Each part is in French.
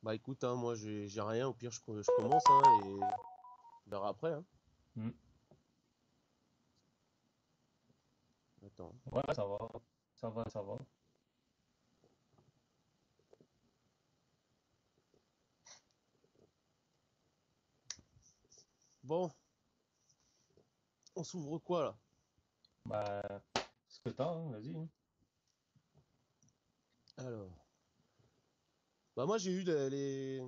Bah écoute, hein, moi j'ai rien, au pire je commence hein, et on verra après. Hein. Hmm. Attends. Ouais, ça va. Ça va, ça va. Bon, on s'ouvre quoi là? Bah, ce que t'as, hein, vas-y, hein. Alors. Bah moi j'ai eu les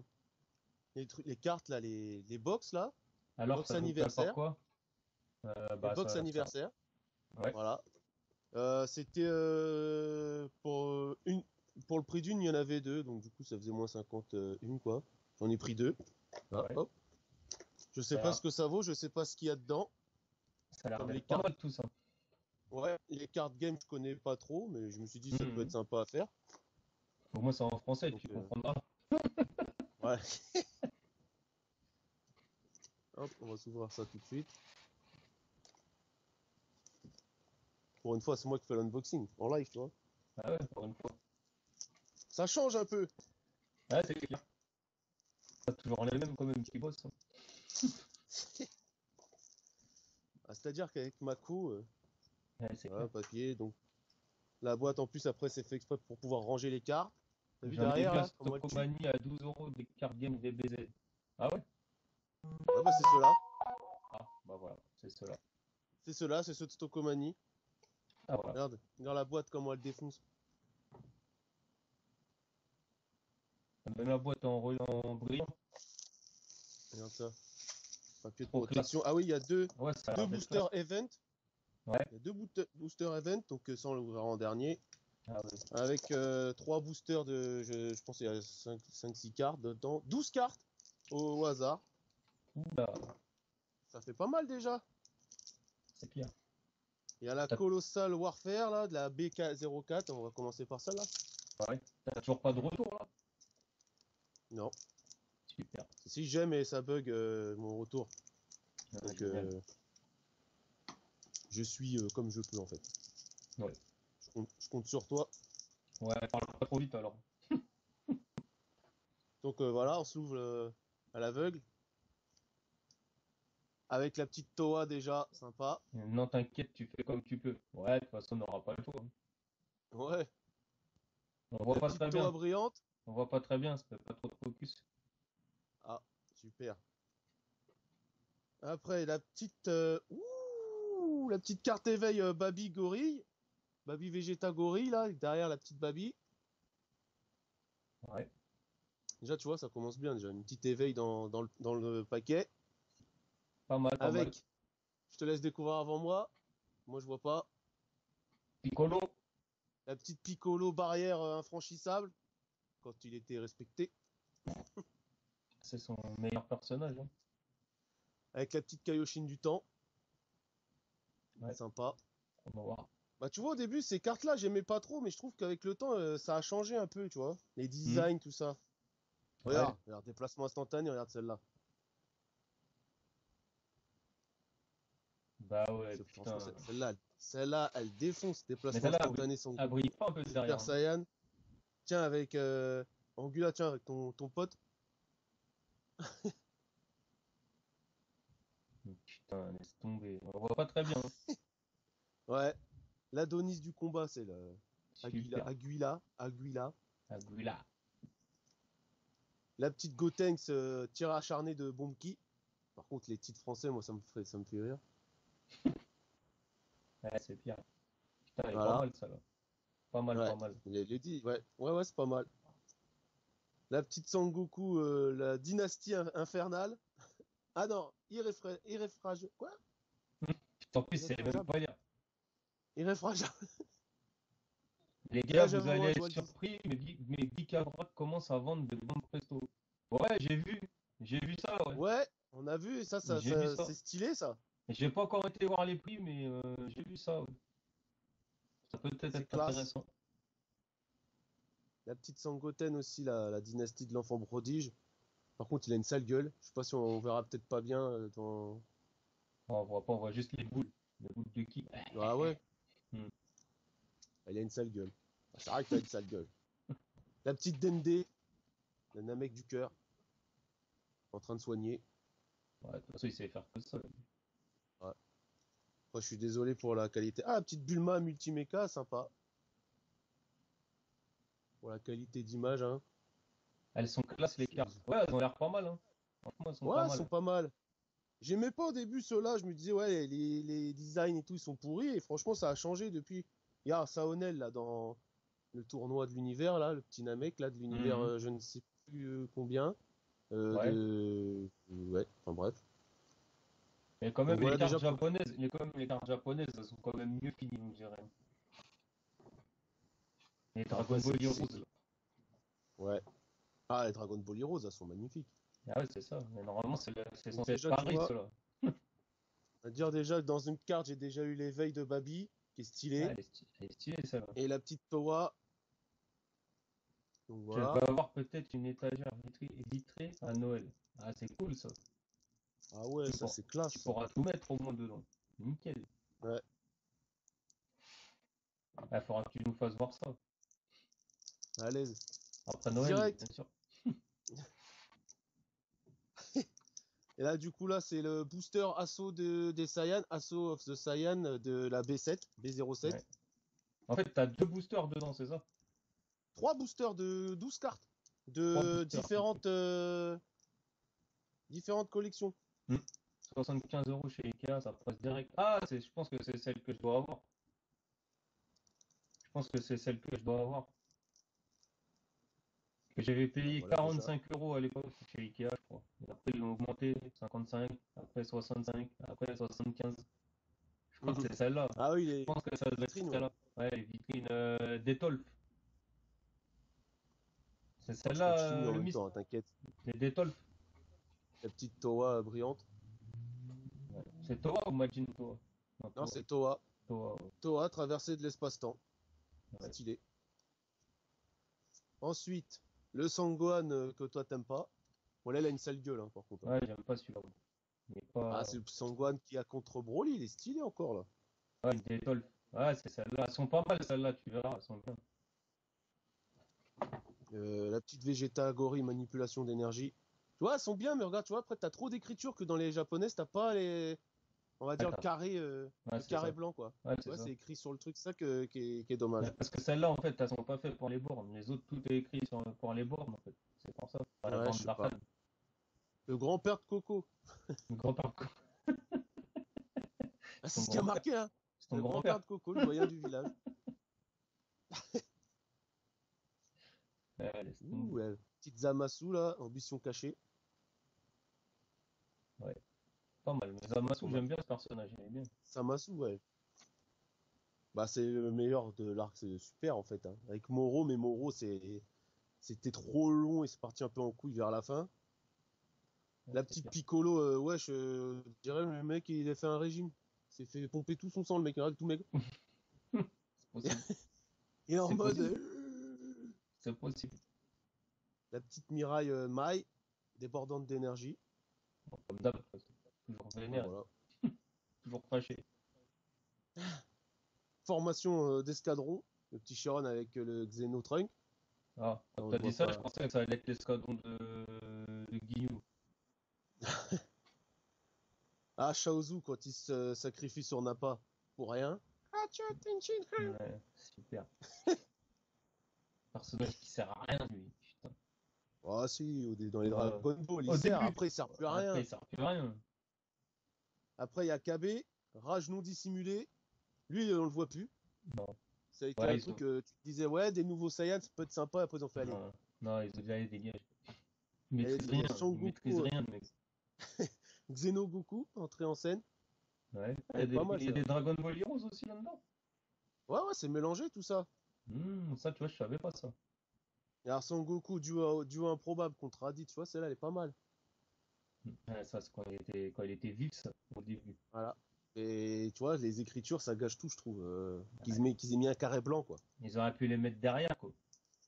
cartes là, les box là, les Alors, box ça nous prépare anniversaire. quoi? Les Bah, box ça... anniversaire, Ouais. voilà. C'était pour le prix d'une, il y en avait deux, donc du coup ça faisait moins 50 une quoi. J'en ai pris deux. Ah, Ouais. hop. Je sais Ça a pas l'air ce que ça vaut, je sais pas ce qu'il y a dedans. ça a l'air Comme les d'être pas cartes. mal tout ça. Ouais, les cartes game, je connais pas trop, mais je me suis dit ça peut être Mhm. sympa à faire. Au moins, c'est en français, Donc, tu comprendras. ouais. Hop, on va s'ouvrir ça tout de suite. Pour une fois, c'est moi qui fais l'unboxing en live, tu vois. Ah ouais, pour une fois. Ça change un peu. Ouais, c'est clair. Pas toujours les mêmes quand même qui bossent, hein. Ah, c'est-à-dire qu'avec Mako, Ouais, c'est voilà, clair. papier, donc la boîte en plus après c'est fait exprès pour pouvoir ranger les cartes. T'as vu J'en ai derrière vu un là, comment elle tue? Stockomanie à 12 euros des cartes game DBZ. Ah ouais? Ouais, bah c'est ceux-là. Ah, bah voilà, c'est cela. C'est ceux-là, c'est ceux de Stockomanie. Ah voilà. Regarde la boîte comment elle défonce. Même la boîte en brillant, Regarde ça. Papier de trop protection. classe. Ah oui, il y a Ouais, ça a deux l'air d'être boosters classe. event. Ouais. Il y a deux boosters event, donc ça on l'ouvrira en dernier. Ah ouais. Avec trois boosters je pense qu'il y a cinq 6 cartes dedans. 12 cartes au hasard. Oula, Ça fait pas mal déjà. c'est clair. Il y a la T'as Colossal Warfare là, de la BK04. On va commencer par celle-là. ouais. T'as toujours pas de retour là? Non. Super. Si j'aime et ça bug mon retour. Ah, Donc génial. je suis comme je peux en fait. Ouais. Je compte sur toi. Ouais, parle pas trop vite alors. Donc voilà, on se l'ouvre à l'aveugle. Avec la petite Toa déjà, sympa. Non, t'inquiète, tu fais comme tu peux. Ouais, de toute façon, on n'aura pas le choix, hein. Ouais. On voit La pas petite très Toa bien. brillante. On voit pas très bien, ça fait pas trop de focus. Ah, super. Après, la petite carte éveil Baby Gorille. Baby Vegeta Gorille, là, derrière la petite Baby. Ouais, Déjà, tu vois, ça commence bien, déjà. Une petite éveil dans le paquet. pas mal, pas mal. Avec, je te laisse découvrir avant moi. Moi, je vois pas. Piccolo, La petite Piccolo barrière infranchissable. Quand il était respecté. c'est son meilleur personnage, hein. Avec la petite Kaioshin du temps. Ouais, Sympa. on va voir. Bah, tu vois, au début, ces cartes-là, j'aimais pas trop, mais je trouve qu'avec le temps, ça a changé un peu, tu vois. Les Hmm. designs, tout ça. Ouais, Regarde, déplacement instantané, regarde celle-là. bah ouais, Franchement, putain. celle-là, elle défonce. Mais Déplacement celle-là, instantané Son elle Goku. brille pas un peu Super derrière, hein. Saiyan. Tiens, avec Angula, tiens, avec ton pote. Putain, laisse tomber. On voit pas très bien, hein. Ouais. L'Adonis du combat, c'est le Super. Aguila. Aguila. La petite Gotenks tir acharné de Bomki. Par contre, les titres français, moi, ça me fait rire. Ouais, c'est pire. Putain, elle est pas Voilà. mal, ça, là. Pas mal, Ouais. pas mal. Les dit, ouais. Ouais, c'est pas mal. La petite Sangoku, la dynastie infernale. Ah non, irréfragable. Quoi? En plus, c'est même Irréfragable? pas dire. Irréfragable. Les gars, Ouais, vous j'avoue, allez ouais, je être vois le 10. surpris, mais Geek commence à vendre des bombes presto. Ouais, j'ai vu ça, ouais. Ouais, on a vu, J'ai vu ça. c'est stylé, ça. J'ai pas encore été voir les prix, mais j'ai vu ça, ouais. Ça peut peut-être C'est être classe. intéressant. La petite Sangoten aussi, la dynastie de l'enfant prodige. Par contre, il a une sale gueule. Je sais pas si on verra peut-être pas bien dans... Bon, on voit pas, on voit juste les boules de qui. Ah ouais, Hmm. il a une sale gueule. Ah, c'est vrai que t'as une sale gueule. La petite Dende. Le Namek du cœur, en train de soigner. Ouais, de toute façon, il sait faire que ça. Ouais. Moi, je suis désolé pour la qualité. Ah, petite Bulma multiméca, sympa. Pour la qualité d'image, hein. Elles sont classe, les cartes. Ouais, elles ont l'air pas mal, hein. Franchement, elles sont Ouais, pas elles mal. sont pas mal. J'aimais pas au début ceux-là, je me disais, ouais, les designs et tout, ils sont pourris, et franchement, ça a changé depuis. Il y a Saonel, là, dans le tournoi de l'univers, là, le petit Namek, là, de l'univers, Mhm. je ne sais plus combien. Ouais. Ouais, enfin bref. Mais quand Donc même, les voilà, cartes déjà pour. japonaises, les cartes japonaises, elles sont quand même mieux finies, on dirait. Les Dragon Après, Ball Heroes, là. Ouais. Ah, les Dragon Ball Heroes, elles sont magnifiques. Ah ouais, c'est ça. Mais normalement, c'est Donc censé être déjà, tu pareil, vois, cela. à dire déjà, dans une carte, j'ai déjà eu l'éveil de Babi, qui est Ah, stylé, elle est stylée, celle-là. et la petite Towa. Donc Je voilà. vais avoir peut-être une étagère vitrée à Noël. Ah, c'est cool, ça. Ah ouais, Tu ça pourras, c'est tu classe. pourras tout mettre au moins dedans. Nickel. Ouais. Il faudra que tu nous fasses voir ça. À l'aise. Après Noël, Direct. bien sûr. Et là, du coup, là, c'est le booster assaut des Saiyan, Assaut of the Saiyan de la B7, B07. Ouais. En fait, t'as deux boosters dedans, c'est ça? Trois boosters de 12 cartes Trois de boosters. Ok. différentes collections. Hmm. 75 € chez Ikea, ça passe direct. Ah, je pense que c'est celle que je dois avoir. Je pense que c'est celle que je dois avoir. Que j'avais Ben payé voilà, déjà. 45 € à l'époque chez Ikea, je crois. Et après, ils l'ont augmenté, 55, après 65, après 75. Je crois que Mhm. c'est celle-là. Ah oui, Je pense que ça les doit être vitrines, ouais. celle-là. Ouais, les vitrines d'Etolf. C'est Attends, je celle-là, continue en le même mist. temps, hein, t'inquiète. Les d'Etolf. La petite Towa brillante. Ouais. C'est Toa ou Majin Toa? Non, Non, Toa. c'est Towa. Toa, ouais. Towa, traversée de l'espace-temps. Ouais. Stylé. Ensuite, le Sangohan que toi t'aimes pas. Bon, là, il a une sale gueule, hein, par contre, hein. Ouais, j'aime pas celui-là. Il est Ah, pas. c'est le Sangohan qui a contre Broly, il est stylé encore, là. Ouais, une d'Etolf. Ouais, c'est celle-là. Elles sont pas mal, celles-là, tu verras, elles sont bien. La petite Vegeta Gori, manipulation d'énergie. Tu vois, elles sont bien, mais regarde, tu vois, après, t'as trop d'écriture que dans les japonaises, t'as pas les. On va Ouais, dire ouais, le c'est carré ça. blanc, quoi. Ouais, Tu c'est vois, ça. c'est écrit sur le truc, ça qui est Ouais, dommage. parce que celles-là, en fait, elles sont pas faites pour les bornes. Les autres, tout est écrit pour les bornes, en fait. C'est pour ça. Pas la Ouais, borne je sais pas. d'arcade. Le grand-père de Coco. Le grand-père. Ah, C'est c'est ton ce qui a grand-père. marqué, hein. C'est ton Le grand-père grand-père. de Coco, le doyen du village. Ouais, laisse Ouh, tomber. ouais. Petite Zamasu, là, ambition cachée. Ouais, pas mal. Mais Ouais, Zamasu, pas mal. j'aime bien ce personnage, il est bien. Zamasu, ouais. Bah, c'est le meilleur de l'arc, c'est super, en fait, hein. Avec Moro, mais Moro, c'était trop long et c'est parti un peu en couille vers la fin. Ouais, La c'est petite clair. Piccolo, ouais, je dirais le mec, il a fait un régime. Il s'est fait pomper tout son sang, le mec, regarde tout mec. C'est possible. Il est en C'est mode. possible. C'est possible. La petite Mirai Mai, débordante d'énergie. Bon, comme d'hab, toujours Ouais, vénère, voilà. toujours fâché. Formation d'escadron. Le petit Chiron avec le Xenotrunk. Ah, quand On t'as le dit voit ça, je pas. pensais que ça allait être l'escadron de Guignou. Ah, Shaozu, quand il se sacrifie sur Nappa. Pour rien. Ouais, super. Personnage qui sert à rien, lui. Putain. Ah si, dans les Ouais. Dragon Ball, il Au sert. début. Après, il sert plus à Après, rien. il sert plus à rien. Après, il y a KB, rage non dissimulée. Lui, on le voit plus. Non. Ça a été Ouais, un ils ont. truc, tu te disais, ouais, des nouveaux Saiyans, ça peut être sympa. Après, ils ont fait aller. Non, non, ils ont déjà les dégage. Ils Et maîtrisent il y rien. a Ils maîtrisent Sangoku, rien, le mec. Xenogoku, entré en scène. Ouais. Elle est pas mal, Il y a ça. des Dragon Ball Heroes aussi là-dedans. Ouais, ouais, c'est mélangé tout ça. Ça, tu vois, je savais pas ça. Et alors Sangoku, duo improbable contre Raditz, tu vois, celle-là, elle est pas mal. Ouais, ça, c'est quand il était vif, ça, au début. Voilà. Et tu vois, les écritures, ça gâche tout, je trouve. Ouais. Qu'ils aient mis un carré blanc, quoi. Ils auraient pu les mettre derrière, quoi.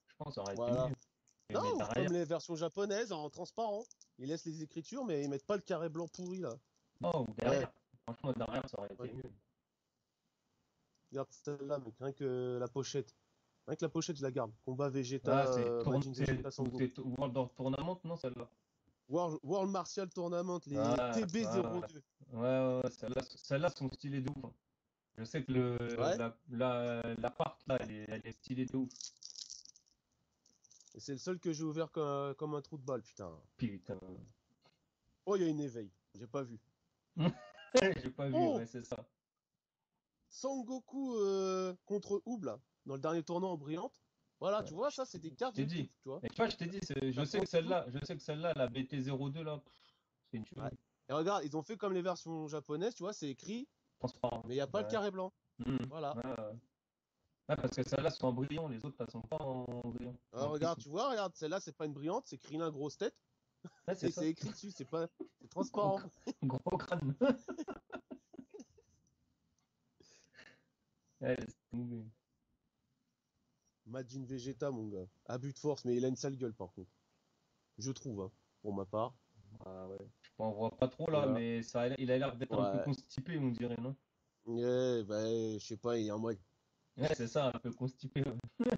Je pense que ça aurait été Voilà. mieux. Les Non, mettre ou comme derrière. les versions japonaises, en transparent. Ils laissent les écritures, mais ils mettent pas le carré blanc pourri, là. Non, ou Ouais, derrière. Franchement, derrière, ça aurait été ouais. mieux. Regarde celle-là, mais rien que la pochette. Avec la pochette, je la garde. Combat Ah, Vegeta, c'est Majin Vegeta Sangoku. World of Tournament, non, celle-là? World Martial Tournament, les Ah, ah, TB02. ouais, celle-là sont stylées de ouf, hein. Je sais que Ouais, la part là, elle est stylée de ouf. et c'est le seul que j'ai ouvert comme un trou de balle, putain. Putain. Oh, il y a une éveil. J'ai pas vu. J'ai pas vu, Oh, ouais, c'est ça. Sangoku contre Oob, là, dans le dernier tournoi en brillante. Voilà, Ouais. tu vois, ça, c'est des Je cartes, t'ai je dit. kiffe, tu vois. Et tu vois, je t'ai dit, Ça prend tout. je sais que celle-là, la BT02 là, c'est une Ouais. tuerie. Et regarde, ils ont fait comme les versions japonaises, tu vois, c'est écrit, Transparent. mais il n'y a pas le Ouais. carré blanc. Voilà. Ouais, ouais. Ouais, parce que celles-là sont en brillant, les autres, elles sont pas en brillant. En Regarde, prisme. tu vois, regarde, celle-là, c'est pas une brillante, c'est Krillin grosse tête, Ouais, c'est et ça. c'est écrit dessus, c'est Gros, transparent. gros crâne. Ouais, laisse tomber. Majin Vegeta, mon gars. Abus de force, mais il a une sale gueule, par contre. Je trouve, hein, pour ma part. Ah ouais. Je t'en vois pas trop là, Voilà. mais il a l'air d'être un peu Ouais. constipé, on dirait, non? Bah, je sais pas, il y a un mois. Ouais, c'est ça, un peu constipé. Ouais,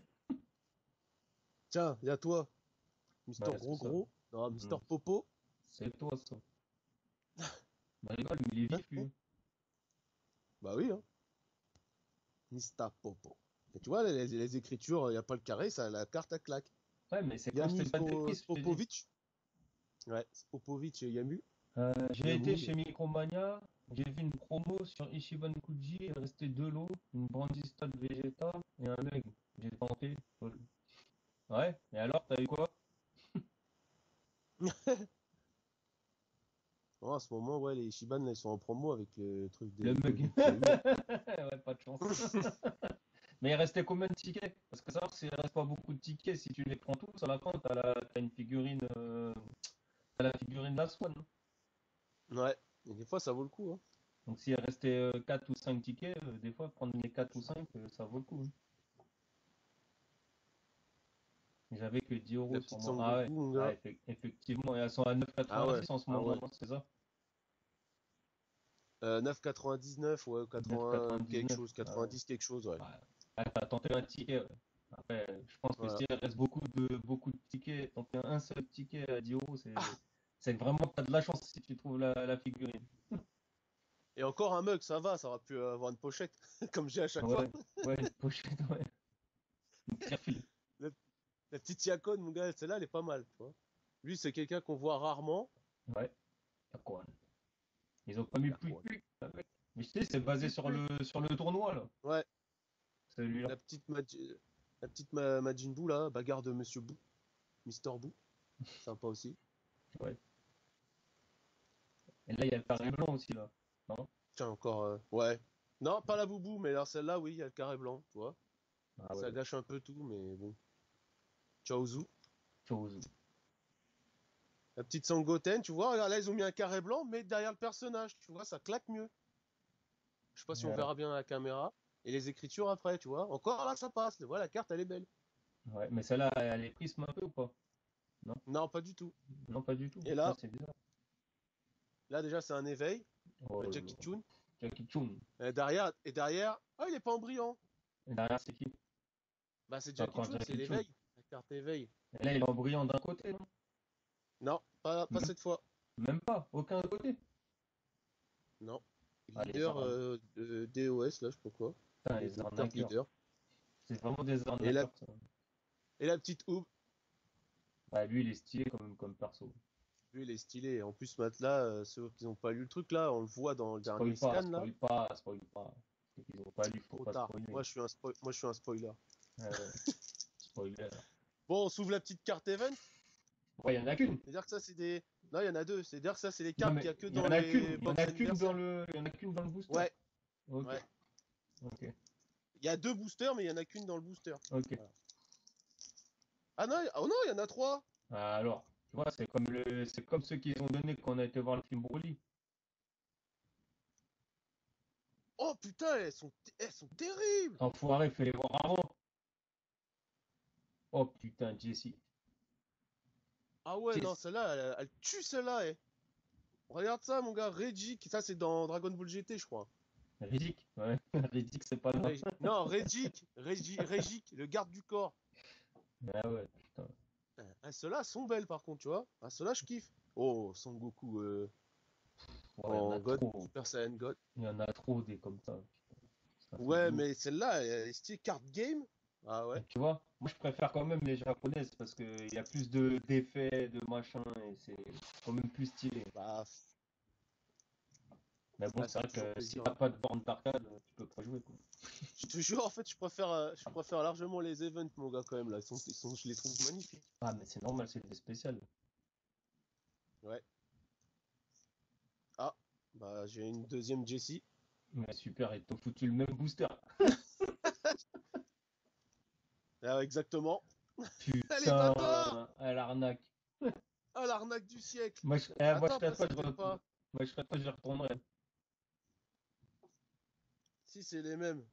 Tiens, il y a toi, Mister ouais, c'est Gros ça. Gros. Non, Mister Hmm. Popo. C'est toi, ça. Bah, rigole, mais il est vif, lui. Bah oui, hein. Mister Popo. Et tu vois, les écritures, il n'y a pas le carré, ça, la carte à claque. Ouais, mais c'est quand je Yamu t'ai pas de prise, je te dis. Spopovic. Ouais, Spopovic et Yamu. J'ai été Yamu. chez Micromania, j'ai vu une promo sur Ichiban Kuji, il restait deux lots, une Brandystone Vegeta et un Mug. J'ai tenté. Ouais, et alors, t'as eu quoi? Oh, en ce moment, ouais, les Shiban, là, ils sont en promo avec le truc Le des Mug. Covid qu'il y a eu, là. Ouais, pas de chance. Mais il restait combien de tickets? Parce que savoir s'il reste pas beaucoup de tickets, si tu les prends tous, à la fin, t'as une figurine, t'as la figurine de la Swan, hein. Ouais, et des fois, ça vaut le coup, hein. Donc s'il restait 4 ou 5 tickets, des fois, prendre les 4 ou 5, ça vaut le coup, hein. J'avais que 10 La euros sur petite moi. Ah ouais, Sangoku, mon ah, gars. effectivement, et elles sont à Ah ouais, 9,90 en ce ah moment, ouais. non, c'est ça? 9,99, ouais, 80 quelque 9,99. chose, Ah ouais. 90 quelque chose, ouais. Ouais. Ah, t'as tenté un ticket, ouais. Après, je pense que Voilà. s'il reste beaucoup de tickets, tenter un seul ticket à 10 euros, c'est que vraiment t'as de la chance si tu trouves la figurine. Et encore un mug, ça va, ça aurait pu avoir une pochette, comme j'ai à chaque fois. Ouais, ouais, une pochette, ouais. Une tire fil. La, la petite Yakone, mon gars, celle-là, elle est pas mal, tu vois. Lui, c'est quelqu'un qu'on voit rarement. Ouais, y a quoi? Ils ont pas mis plus Yakone. plus. Ah ouais. Mais je sais, c'est basé Pui, pui. sur le tournoi, là, Ouais, celui-là. la petite Majin Buu, là, bagarre de Monsieur Buu, Mister Buu. Sympa aussi. Ouais. Et là, il y a le carré blanc aussi, là. Non? Tiens, encore. Ouais. Non, pas la Boubou, mais alors celle-là, oui, il y a le carré blanc, tu vois. Ah Ça ouais, gâche un peu tout, mais bon. Chaozu. chose. La petite Sangoten, tu vois, regarde, là, ils ont mis un carré blanc, mais derrière le personnage, tu vois, ça claque mieux. Je sais pas si on Ouais. verra bien à la caméra. Et les écritures après, tu vois. Encore là, ça passe. Voilà, la carte, elle est belle. Ouais, mais celle-là, elle est prisme un peu ou pas? Non? Non, pas du tout. Non, pas du tout. Et Ah, là, c'est bizarre. là déjà, c'est un éveil. Oh là là. Jackie Chun. Jackie Chun. Et derrière, ah, il est pas en brillant. Et derrière, c'est qui? Bah, c'est C'est Jackie encore Chun, c'est Jackie Chun. l'éveil. La carte éveil. Et là, il est en brillant d'un côté, non? Non, pas Même, cette fois. même pas, aucun côté. Non. Ah, Leader de DOS, là, je sais pas quoi. putain, Les les docteurs arnaqueurs. leader. C'est vraiment des Et la, arnaqueurs, ça. et la petite Oob. Ah, lui, il est stylé comme perso. Lui, il est stylé. En plus, Matelas, ceux qui n'ont pas lu le truc, là, on le voit dans le dernier Spoil pas, scan, là. spoil pas, spoil pas. Ceux qui ont pas lu, faut Trop pas tard. spoiler. Moi, je suis un spoiler. Ouais, spoiler. Bon, on s'ouvre la petite carte event. Ouais, il y en a qu'une. C'est-à-dire que ça, c'est des. Non, il y en a deux. C'est-à-dire que ça, c'est les Non, cartes qu'il mais y a que il y dans en a qu'une. les Il y en box a qu'une anniversaire. il y en a qu'une dans le booster. Ouais, Ok, ouais. ok, Il y a deux boosters, mais il y en a qu'une dans le booster. ok. Voilà. Ah non, oh non, il y en a trois. Ah, alors, tu vois, c'est comme ceux qu'ils ont donné quand on a été voir le film Broly. Oh putain, elles sont terribles. Enfoiré, fais les voir avant. Oh putain, Jessie. Ah ouais, non, Jessie. celle-là, elle tue celle-là, eh. Regarde ça, mon gars. Reggie, ça, c'est dans Dragon Ball GT, je crois. Riddick, ouais. Riddick, c'est pas loin. Non, Regic, le garde du corps. Ah ouais, putain. Ah, ceux-là sont belles par contre, tu vois. Ah, ceux-là, je kiffe. Oh, Son Goku Ouais, il y en en a God, trop. Super Saiyan God. Il y en a trop des comme ça. Ça fait Ouais, beaucoup. mais celle-là, elle est stylée card game. Ah ouais. Et tu vois, moi je préfère quand même les japonaises parce qu'il y a plus de d'effets, de machin, et c'est quand même plus stylé. Bah, Mais bon, ah, c'est ça fait vrai toujours que si plaisir, t'as hein. pas de borne d'arcade, tu peux pas jouer, quoi. Je te jure, en fait, je préfère largement les events, mon gars, quand même, là. Je les trouve magnifiques. Ah, mais c'est normal, c'est des spéciales. Ouais. Ah, bah, j'ai une deuxième Jessie. Mais super, ils t'ont foutu le même booster. Ah, exactement. Allez, bâtard! Putain, à l'arnaque. Ah, l'arnaque du siècle. Moi, je Attends, serais après, toi, c'était pas. moi, je serais toi, j'y retournerais. Si, c'est les mêmes.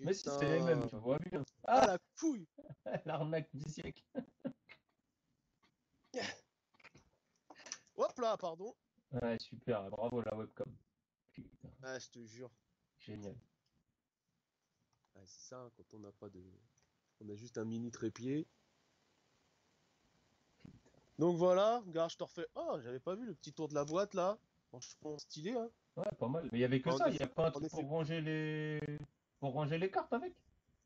Mais si, c'est les mêmes, Putain. tu vois bien. Ah, Ah, la couille! l'arnaque du siècle. Hop là, pardon. Ouais, super, bravo la webcam. Putain, Ah, je te jure. génial. Ah, c'est ça, hein, quand on n'a pas de. On a juste un mini trépied. Donc voilà, gars, je te refais. Oh, j'avais pas vu le petit tour de la boîte là. Franchement, stylé, hein. Ouais, pas mal. Mais il y avait que En ça, il n'y effet, a pas un en truc effet. pour ranger les cartes avec.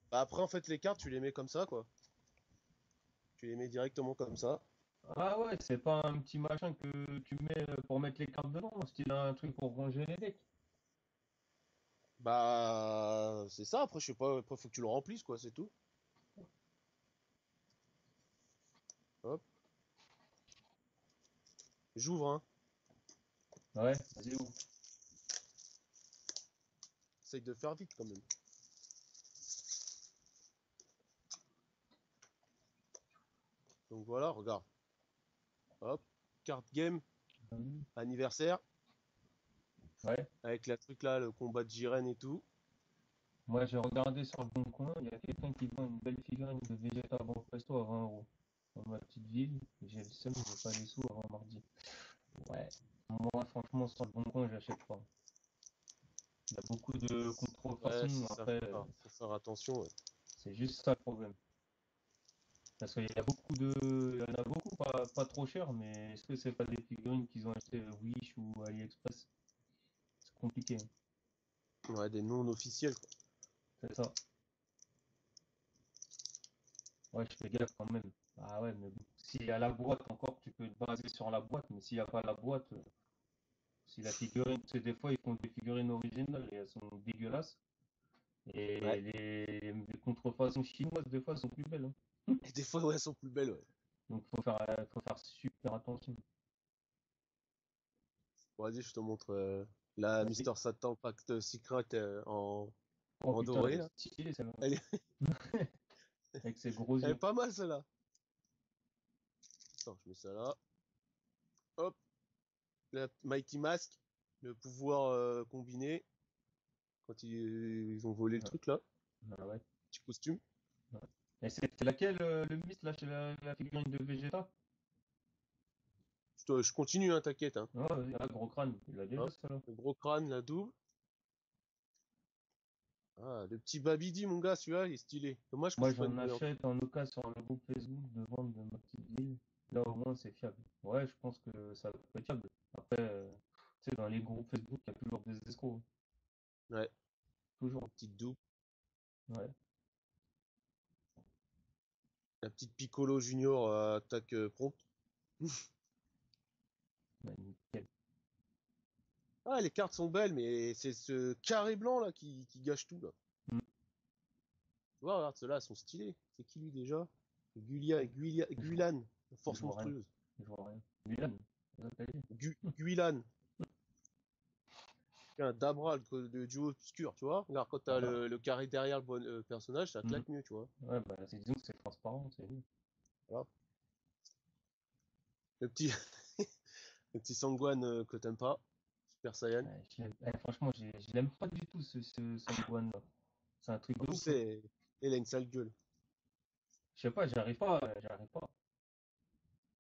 Bah, après, en fait, les cartes, tu les mets comme ça, quoi. Tu les mets directement comme ça. Ah ouais, c'est pas un petit machin que tu mets pour mettre les cartes dedans, style un truc pour ranger les decks. Bah, c'est ça. Après, je sais pas. Après, faut que tu le remplisses, quoi, c'est tout. Hop, j'ouvre, hein. Ouais, vas-y, ouvre. Essaye de faire vite, quand même. Donc voilà, regarde. Hop, carte game, anniversaire, Ouais. avec la truc là, le combat de Jiren et tout. Moi, j'ai regardé sur le bon coin, il y a quelqu'un qui vend une belle figurine de Vegeta avant Presto à 20 € dans ma petite ville. J'ai le seum, j'ai pas les sous avant mardi. Ouais. Moi, franchement, sur le bon coin, j'achète pas. Il y a beaucoup de Ouais, contrefaçons. c'est ça, Après, faut faire attention. Ouais. c'est juste ça le problème. Parce qu'il y a il y en a beaucoup pas trop cher, mais est-ce que c'est pas des figurines qu'ils ont acheté Wish ou AliExpress? C'est compliqué, hein. Ouais, des non officiels, quoi. C'est ça. Ouais, je fais gaffe quand même. Ah ouais, mais bon. S'il y a la boîte encore, tu peux te baser sur la boîte, mais s'il n'y a pas la boîte, si la figurine, tu sais, des fois ils font des figurines originales et elles sont dégueulasses. Ouais. Et les contrefaçons chinoises, des fois, elles sont plus belles, hein. Et des fois, ouais, elles sont plus belles, ouais. Donc faut faire super attention. Bon, vas-y, je te montre la Vas-y. Mister Satan Pact Secret Oh en putain, doré, elle est là. stylée celle-là. Elle est, Avec ses gros elle est yeux. pas mal, celle-là. Attends, je mets ça là. Hop, la Mighty Mask, le pouvoir combiné, quand ils ont volé le Ouais. truc, là. Ah ouais. Petit costume. Ouais. Et c'est laquelle le mist là chez la figurine de Vegeta? Je continue, hein, t'inquiète, hein. Ah, vas-y, ah, gros crâne, il a déjà Hop, celle-là. le gros crâne, la double. Ah, le petit Babidi, mon gars, celui-là, il est stylé. Dommage que Moi c'est pas une j'en voyante. achète en occasion sur le groupe Facebook de vente de ma petite ville. Là au moins c'est fiable. Ouais, je pense que ça peut être fiable. Après, tu sais, dans les groupes Facebook, il y a toujours des escrocs, hein. Ouais, Toujours. la petite double. Ouais. La petite Piccolo Junior attaque prompt. Ouais, nickel. Ah, les cartes sont belles, mais c'est ce carré blanc là qui gâche tout là. Hmm. Tu vois, regarde, ceux-là sont stylés. C'est qui lui déjà? Je vois, Guilan, la je force vois rien. monstrueuse. Je vois rien. Milan, c'est ça que t'as dit? Guilan, un Dabra de duo obscur, tu vois. Regarde, quand t'as Ah, le carré derrière le bon personnage, ça hmm. claque mieux, tu vois. Ouais, bah disons que c'est transparent, c'est nul. Voilà. Le petit, le petit Sangwan que t'aimes pas, Super Saiyan. Ouais, franchement, je l'aime pas du tout ce Sangwan là. C'est un truc En de plus, ouf, hein. elle a une sale gueule. Je sais pas, j'arrive pas, j'arrive pas.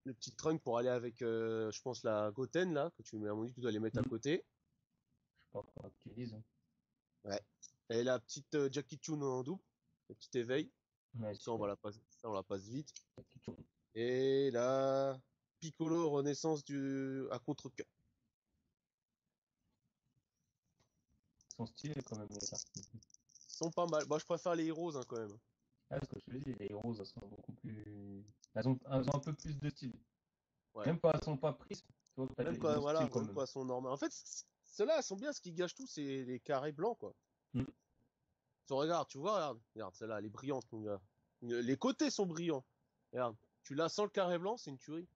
Le petit trunk pour aller avec, je pense, la Goten là, que tu mets à mon avis, tu dois les mettre à Hmm. côté. Je sais pas comment tu dises, hein. Ouais. Et la petite Jackie Chun en double, le petit éveil. Ouais, Ça, on va super. la passer, ça, on la passe vite. Ils Et là, Piccolo Renaissance à contre-cœur. sont stylés quand même, les cartes. Ils sont pas mal. Bon, je préfère les Heroes hein, quand même. Ah, ce que je te dis, les roses, elles sont beaucoup plus. Elles ont un peu plus de style. Ouais. Même quand elles sont pas prises, tu vois, Même ils quand, ont voilà, style quand même même. quand elles sont normales. En fait, ceux-là, elles sont bien. Ce qui gâche tout, c'est les carrés blancs, quoi. Hmm. Tu regardes, tu vois, regarde. Regarde, celle-là, elle est brillante, mon gars. Les côtés sont brillants. Regarde. Tu l'as sans le carré blanc, c'est une tuerie.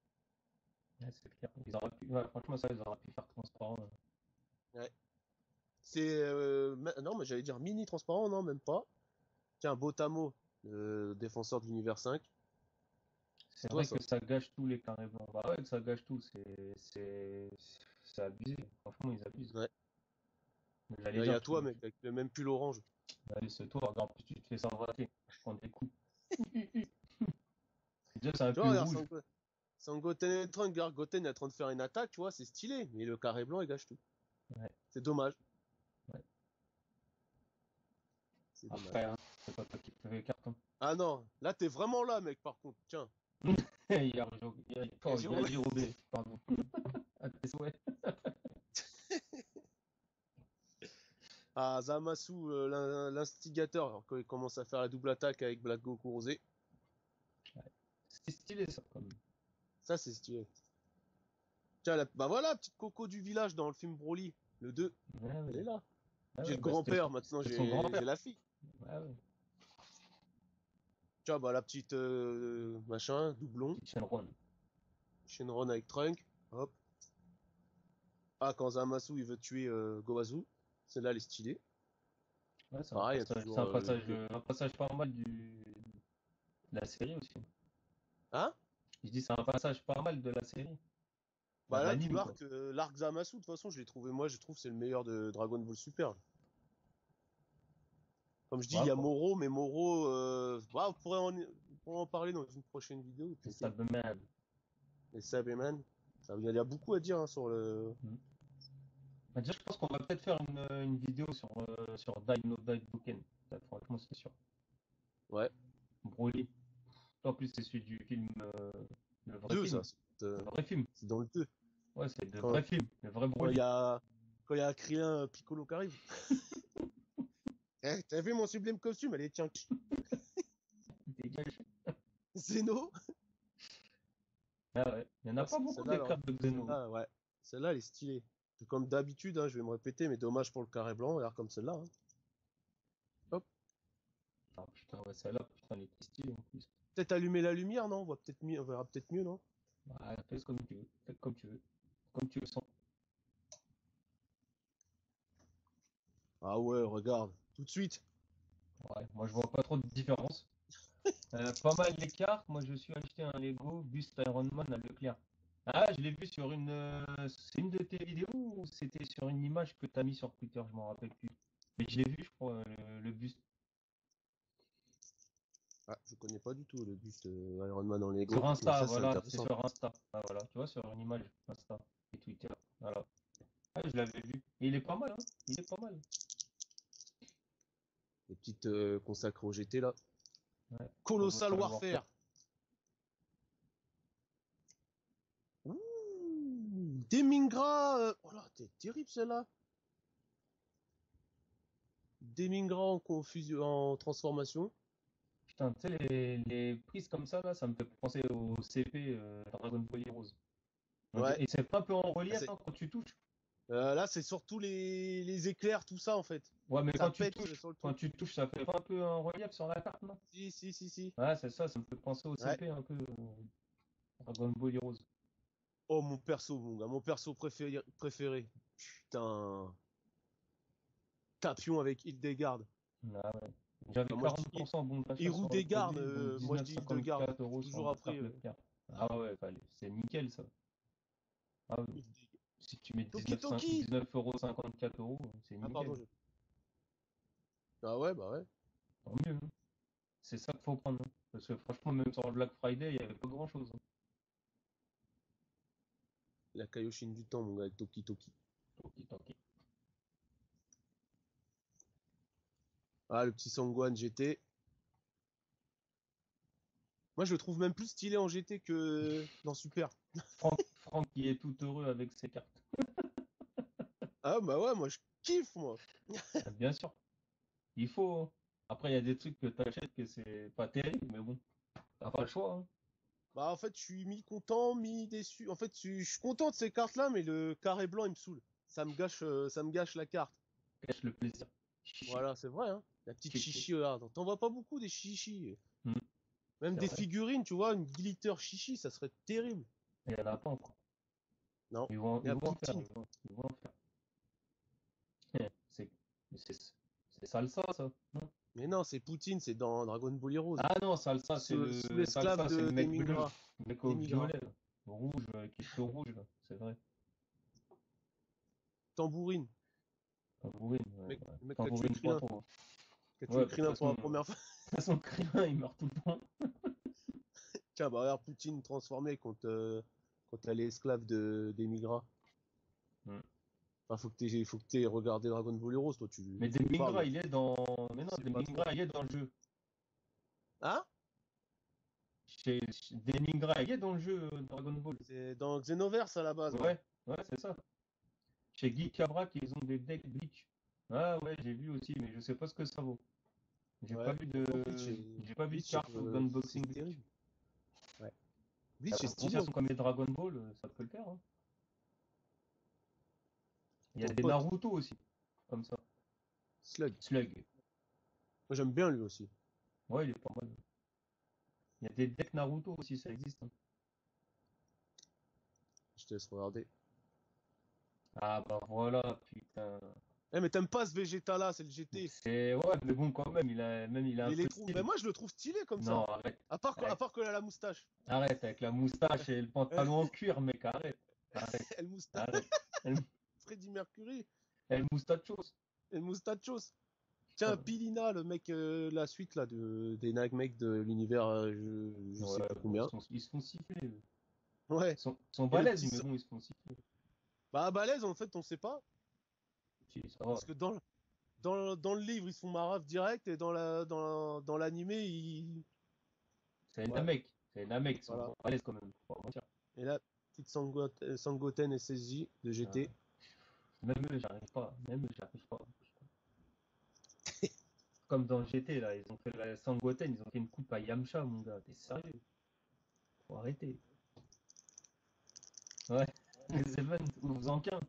Ouais, c'est clair. Ils auraient pu, ouais, franchement, ça, ils auraient pu faire transparent. Ouais. C'est, non, mais j'allais dire mini transparent, non, même pas. Tiens, Botamo, défenseur de l'univers 5. C'est C'est toi, vrai ça. que ça gâche tous les carrés blancs. Bah ouais, que ça gâche tout. C'est abusé. Franchement, ils abusent. Ouais. J'allais Il y dire, a toi, mec, avec le même pull orange. allez, c'est toi, regarde, plus tu te fais s'embrasser. Je prends des coups. Déjà, c'est un Tu vois, pull regarde, rouge. Sangoten et Trunk, regarde, Goten est en train de faire une attaque, tu vois, c'est stylé. Mais le carré blanc, il gâche tout. Ouais, C'est dommage. ouais. C'est dommage. Après, hein, c'est pas toi qui fais les cartons. Ah non, là, t'es vraiment là, mec, par contre. Tiens. Hier, Et il a dérobé, pardon. À tes souhaits. Ah, Zamasu, l'instigateur, alors quand il commence à faire la double attaque avec Black Goku Rosé. Ouais. C'est stylé, ça, quand même. Ça, c'est stylé. Tiens, bah voilà, petite Coco du village dans le film Broly, le 2. Ouais, Elle ouais. est là. Ah J'ai ouais, le bah, grand-père, maintenant c'était son j'ai grand-père. la fille. Ouais, ouais. Tiens, bah la petite machin, doublon. Petite Shenron. Shenron avec Trunk. Hop. Ah, quand Zamasu il veut tuer Gowazu. Celle-là, elle est stylée. Ouais, c'est Pareil, il y a c'est toujours un passage pas mal de la série aussi. Hein? Je dis, c'est un passage pas mal de la série. Bah, Bah de là, tout l'anime, quoi. l'arc Zamasu, de toute façon, je l'ai trouvé, moi, je trouve que c'est le meilleur de Dragon Ball Super. Comme je dis, il Ouais, y a quoi. Moro, mais Moro, bah, on pourrait en parler dans une prochaine vidéo, C'est t'inquiète. Sabman. Et Sabeman, il y a beaucoup à dire hein, sur le. Mm. Bah, déjà, je pense qu'on va peut-être faire une vidéo sur Dino Buken. Ça, franchement, c'est sûr. Ouais, Broly. En plus, c'est celui du film, le vrai 2 film. ça. Le vrai film. C'est dans le 2. Ouais, c'est le Quand vrai film. Le vrai quand il Broly. y a quand il y a Krillin Piccolo qui arrive. Eh, t'as vu mon sublime costume? Allez, tiens. Dégage. Zeno. Ah ouais. Il n'y en a Ouais, pas beaucoup celle-là, des alors, cartes de Xeno. celle-là, ouais. Celle-là, elle est stylée. Comme d'habitude, hein, je vais me répéter, mais dommage pour le carré blanc, regarde comme celle-là. Hein. Hop. Ah putain, ouais, celle-là, putain, elle est stylée en plus. Peut-être allumer la lumière, non? On voit peut-être mieux, on verra peut-être mieux, non? Bah, fais comme tu veux. Fais comme tu veux. Comme tu le sens. Ah ouais, regarde, tout de suite. Ouais, moi je vois pas trop de différence. Pas mal les cartes. Moi je suis acheté un Lego Buste Iron Man à Leclerc. Ah, je l'ai vu sur une. C'est une de tes vidéos ou c'était sur une image que t'as mis sur Twitter? Je m'en rappelle plus. Mais je l'ai vu, je crois, le buste. Ah, je connais pas du tout le buste Iron Man en Sur Lego, mais Insta, ça, c'est voilà, c'est intéressant. sur Insta. Ah, voilà, tu vois, sur une image Insta et Twitter. Voilà. Ah, je l'avais vu. Et il est pas mal, hein. Il est pas mal. Les petites consacrées au GT, là. Ouais. Colossal Colossal Warfare. Warfare. Ouh, Demingra. Oh là, t'es terrible celle-là. Demingra en confusion, en transformation. Putain, tu sais, les prises comme ça, là, ça me fait penser au CP Dragon Ball Heroes. Ouais. Et c'est pas un peu en Ah, relief hein, quand tu touches. là, c'est surtout les éclairs, tout ça en fait. Ouais, mais Ça pète sur le quand truc. tu touches, ça fait pas un peu en relief sur la carte, non? Si, si, si, si. Ouais, c'est ça, ça me fait penser au Ouais. CP un peu Dragon Ball Heroes. Oh, mon perso, mon gars, mon perso préféré. Putain. Tapion avec Hildegard. Ah ouais. J'avais Enfin, moi, je dis 40% bon d'achat Hirou sur le Degard, produit, donc moi, je dis Hildegard. 19,54 euros sur Toujours ma après. carte Leclerc. Ah ouais, fallait- c'est nickel ça. Ah oui. Hildegard. Si tu mets Toki Toki! 19,54 euros, c'est Ah, nickel. pardon. Ah ouais, bah ouais. Tant mieux, hein. C'est ça qu'il faut prendre, hein. Parce que franchement, même sur le Black Friday, il n'y avait pas grand-chose, hein. La Kaioshin du temps, mon gars, avec Toki Toki. Ok, ok. Ah, le petit Sangwan GT. Moi, je le trouve même plus stylé en GT que dans Super. Franck qui est tout heureux avec ses cartes. Ah, bah ouais, moi, je kiffe, moi. Ah, bien sûr, il faut, hein. Après, il y a des trucs que t'achètes que c'est pas terrible, mais bon, t'as pas le choix, hein. Bah, en fait, je suis mi-content, mi-déçu. En fait, je suis content de ces cartes-là, mais le carré blanc, il me saoule. Ça me gâche la carte. Cache le plaisir. Chichi, Voilà, c'est vrai, hein. La petite chichi. chichi, regarde. T'en vois pas beaucoup des chichis. Hmm, Même c'est des vrai. figurines, tu vois, une glitter chichi, ça serait terrible. Il y en a pas encore. Non, Ils la vont en faire, Poutine. ils vont en faire. C'est, c'est salsa, ça. Non. Mais non, c'est Poutine, c'est dans Dragon Ball Heroes. Ah non, salsa, Sous l'esclave salsa, c'est le des mec bleu, Migra. le mec Des au Migra. violet, là. Rouge, qui est tout rouge, là. C'est vrai. Tambourine. Tambourine, ouais, ouais. Le mec qui a tué Tambourine pas Krillin. trop. Qui a tué Ouais, bah, Krillin pour la première fois. de toute façon, Krillin, il meurt tout le temps. Tiens, bah regarde, Poutine transformé quand elle est esclave des Migra. Hmm. Enfin, faut que t'aies regardé Dragon Ball Heroes, toi, Mais tu me parles, Demigra, mais il est dans. Mais tu non, sais pas trop. Demigra, il est dans le jeu. Hein? Demigra, il est dans le jeu Dragon Ball. C'est dans Xenoverse à la base, ouais. Ouais, ouais, c'est ça. Chez Geek Cabra, ils ont des decks Bleach. Ah ouais, j'ai vu aussi, mais je sais pas ce que ça vaut. Ouais. Franchement, J'ai pas vu de Bleach, carte ou c'est d'unboxing Bleach. terrible. Ouais. Ah, Bleach, c'est pour stylé grossir en comme plus. les Dragon Ball, ça peut le faire, hein. Il y a Ton des pote, Naruto aussi, comme ça. Slug. Slug. Moi, j'aime bien lui aussi. Ouais, il est pas mal. Il y a des decks Naruto aussi, ça existe, hein. Je te laisse regarder. Ah bah voilà, putain. Eh, mais t'aimes pas ce Vegeta-là, c'est le GT. C'est ouais, mais bon quand même, il a un Mais peu de mais style. moi, je le trouve stylé comme Non, ça. arrête. À Arrête, part qu'il a la moustache. arrête avec la moustache et le pantalon en cuir, mec, arrête. Arrête, El moustache. arrête. El, Freddie Mercury. el mustachos. El mustachos. Tiens, Putain. Pilina, le mec, la suite là des mecs de l'univers, je Ouais, sais plus bon, combien. ils se font siffler, eux. Ouais. Ils sont Et le balèzes, petit. mais bon, ils se font siffler. Bah, à balèze, en fait, on sait pas. Si, ça va. Parce que dans le livre, ils se font marave direct, et dans l'animé, ils. C'est Ouais, Namek. C'est Namek, ils voilà. sont balèzes quand même. Faut pas mentir. Et là, petite Sangoten SSJ de Ah, GT. même eux, j'arrive pas. Même eux, j'arrive pas. Comme dans GT, là, ils ont fait la Sangoten, ils ont fait une coupe à Yamcha, mon gars. T'es sérieux? Faut arrêter. Ouais, les events, vous faisant qu'un.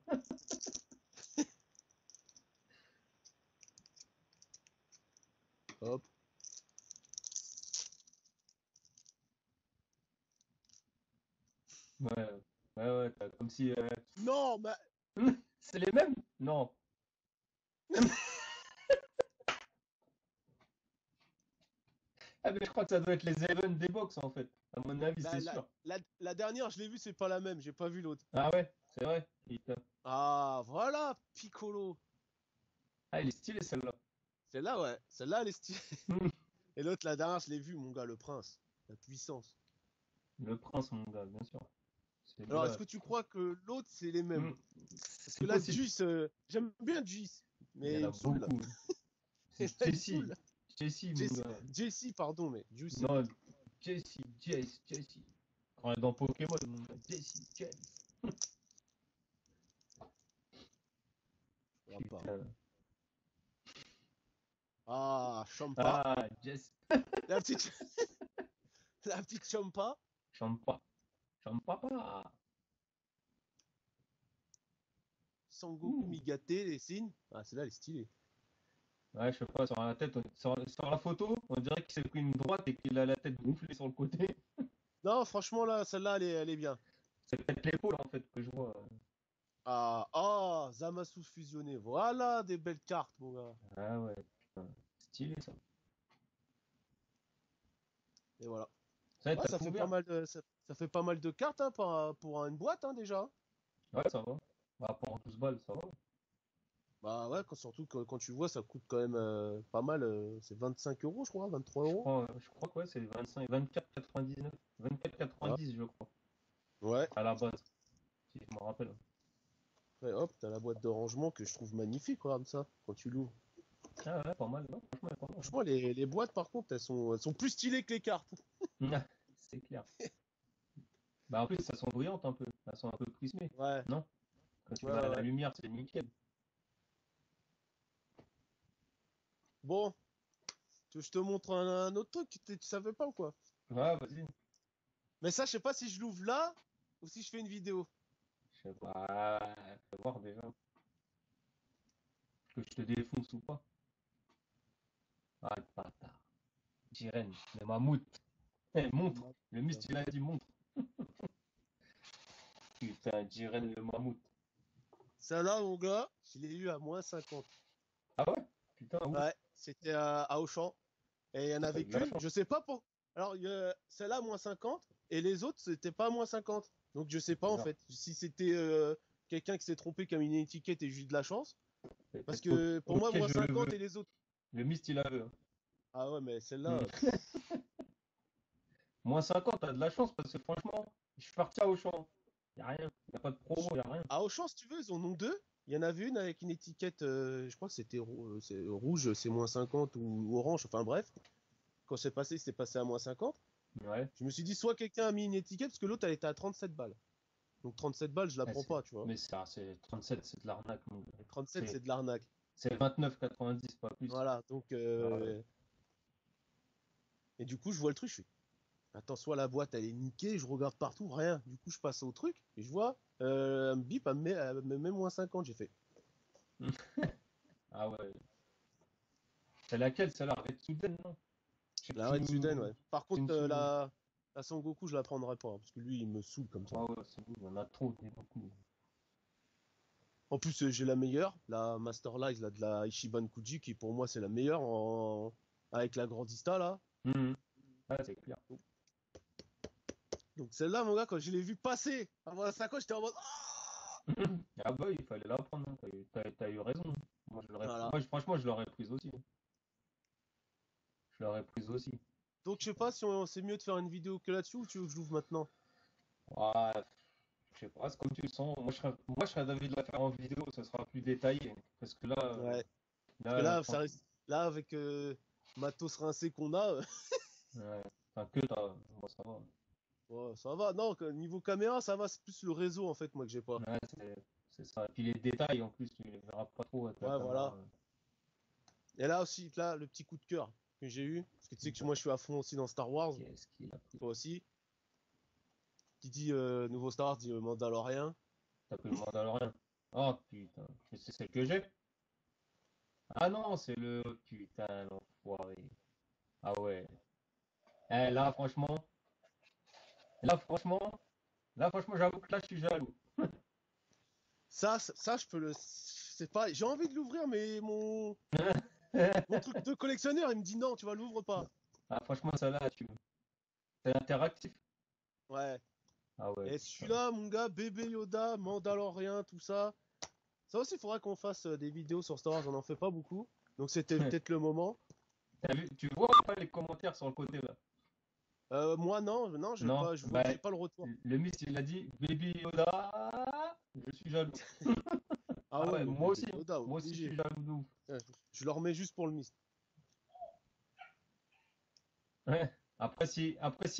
Hop. Ouais, ouais, comme si. Non, mais. C'est les mêmes? Non. Ah, mais je crois que ça doit être les events des box en fait. À mon avis, c'est sûr. La dernière, je l'ai vue, c'est pas la même, j'ai pas vu l'autre. Ah ouais, c'est vrai. Ah, voilà, Piccolo. Ah, il est stylé celle-là. Celle-là, ouais. Celle-là, elle est stylée. Hmm. Et l'autre, la dernière, je l'ai vue, mon gars, le prince. La puissance. Le prince, mon gars, bien sûr. Alors, est-ce Celui-là. que tu crois que l'autre, c'est les mêmes? Hmm. Parce que C'est là, possible. Juice, j'aime bien Juice, Il y mais en il a me saoule, là. beaucoup. Et C'est là, il me Jesse. saoule, là. Jesse, mon Jesse, gars. Jesse, pardon, mais Juice, c'est Non, bien. Jesse. Quand on est dans Pokémon, mon gars. Jesse. On va pas. Putain. Ah, Champa. Ah, Jesse. La petite, la petite Champa. Champa. Champa. Sangoku Ouh. Migate, les signes. Ah, celle-là, elle est stylée. Ouais, je sais pas, sur la tête, sur la photo, on dirait qu'il s'est pris une droite et qu'il a la tête gonflée sur le côté. Non, franchement, là, celle-là, elle est bien. C'est peut-être l'épaule en fait que je vois. Ah, ah, Zamasu fusionné. Voilà des belles cartes, mon gars. Ah ouais, putain, stylé ça. Et voilà. Ça y est, Ouais, t'as tout ouvert? ça fait pas mal de cartes hein, pour une boîte hein, déjà. Ouais, ça va. Bah, pour 12 balles, ça va. Bah ouais, surtout que quand tu vois, ça coûte quand même pas mal. C'est 25 euros, je crois, 23 euros. Je crois que ouais, c'est 25, 24,99. Voilà. 24,90 je crois, Ouais. à la base, si je me rappelle. Après, hop, t'as la boîte de rangement que je trouve magnifique, quoi, comme ça, quand tu l'ouvres. Ah ouais, pas mal, non? Franchement, elle est pas mal. Franchement, les boîtes, par contre, elles sont plus stylées que les cartes. C'est clair. Bah en plus, elles sont brillantes un peu. Elles sont un peu prismées. Ouais, Non? Quand tu ouais, vas à la ouais. lumière, c'est nickel. Bon, je te montre un autre truc, tu savais pas ou quoi? Ouais, vas-y. Mais ça, je sais pas si je l'ouvre là ou si je fais une vidéo. Je sais pas. Faut voir déjà. Que je te défonce ou pas. Ah, le bâtard. Jiren, le mammouth. Eh, montre. Le mist, il a dit montre. Putain, Jiren, le mammouth. Ça là, mon gars, je l'ai eu à -50. Ah ouais? Putain, où? Ouais, c'était à Auchan. Et il y en T'as avait eu de la qu'une, chance. je sais pas pour. Alors, celle-là, -50, et les autres, c'était pas -50. Donc, je sais pas en Bizarre. fait. Si c'était quelqu'un qui s'est trompé comme une étiquette et j'ai eu de la chance. Parce Peut-être, que pour moi, ok, je le -50 veux. et les autres. Le mist, il a veut. Ah ouais, mais celle-là. Hmm. Moins 50, t'as de la chance parce que franchement, je suis parti à Auchan. Y a rien. Y a pas de promo, y a rien. À Auchan, si tu veux, ils en ont deux. Il y en avait une avec une étiquette, je crois que c'était rouge, c'est -50 ou orange, enfin bref. Quand c'est passé à -50. Ouais. Je me suis dit, soit quelqu'un a mis une étiquette, parce que l'autre, elle était à 37 balles. Donc 37 balles, je la Ouais, prends pas, tu vois. mais ça, c'est 37, c'est de l'arnaque, mon gars. Et 37, C'est c'est de l'arnaque. c'est 29,90, pas plus. Voilà, donc Ouais. et du coup, je vois le truc, je suis attends, soit la boîte elle est niquée, je regarde partout, rien. Du coup, je passe au truc et je vois un bip, elle me met -50, j'ai fait. Ah ouais. C'est laquelle? C'est la Red Suden, non? Je sais que La Red Suden, ouais. Par tu contre, me sou- la Sangoku, je la prendrai pas, hein, parce que lui, il me saoule comme ça. Ah ouais, c'est bon, il y en a trop, des beaucoup. En plus, j'ai la meilleure, la Master Light, là, de la Ichiban Kuji, qui pour moi c'est la meilleure avec la Grandista là. Mhm. Ouais, c'est clair. Donc celle-là, mon gars, quand je l'ai vu passer avant la sacoche, j'étais en mode Ah bah, il fallait la prendre, hein. T'as eu raison. Moi, voilà. franchement, je l'aurais prise aussi. Je l'aurais prise aussi. Donc je sais pas si c'est mieux de faire une vidéo que là-dessus ou tu veux que je l'ouvre maintenant. Ouais, je sais pas, c'est comme tu le sens. Moi, je serais d'avis de la faire en vidéo, ça sera plus détaillé. Parce que là, Ouais. Parce que là, là, là avec matos rincé qu'on a, ouais, enfin, que t'as, moi, ça va. ouais, ça va. Non, niveau caméra, ça va. C'est plus le réseau en fait, moi que j'ai pas. Ouais, c'est ça. Et puis les détails, en plus, tu les verras pas trop avec la Ouais, caméra. voilà. Et là aussi, là, le petit coup de cœur que j'ai eu, parce que tu sais que moi je suis à fond aussi dans Star Wars, Qu'est-ce qu'il a pris? toi aussi. Qui dit nouveau Star Wars, dit Mandalorian. T'as pris le Mandalorian. Oh putain, mais c'est celle que j'ai? Ah non, c'est le. Putain, l'enfoiré. Ah ouais. Eh, là, franchement, j'avoue que là, je suis jaloux. Ça, je peux le. C'est pas. J'ai envie de l'ouvrir, mais mon truc de collectionneur, il me dit non, tu vas l'ouvre pas. Ah, franchement, ça là, c'est interactif. Ouais. Ah ouais, Et putain. celui-là, mon gars, bébé Yoda, Mandalorian, tout ça. Ça aussi, il faudra qu'on fasse des vidéos sur Star Wars, on en fait pas beaucoup. Donc c'était peut-être le moment. T'as vu, tu vois pas les commentaires sur le côté là? Moi, non, non, j'ai Non? pas, Bah, j'ai pas le retour. le Mist, il a dit Baby Yoda, je suis jaloux. Ah Ah ouais, ouais, mais moi bébé aussi, hein. Yoda, Moi aussi, je obligé. suis jaloux de ouf. Ouais, je le remets juste pour le mist. Ouais. Après, si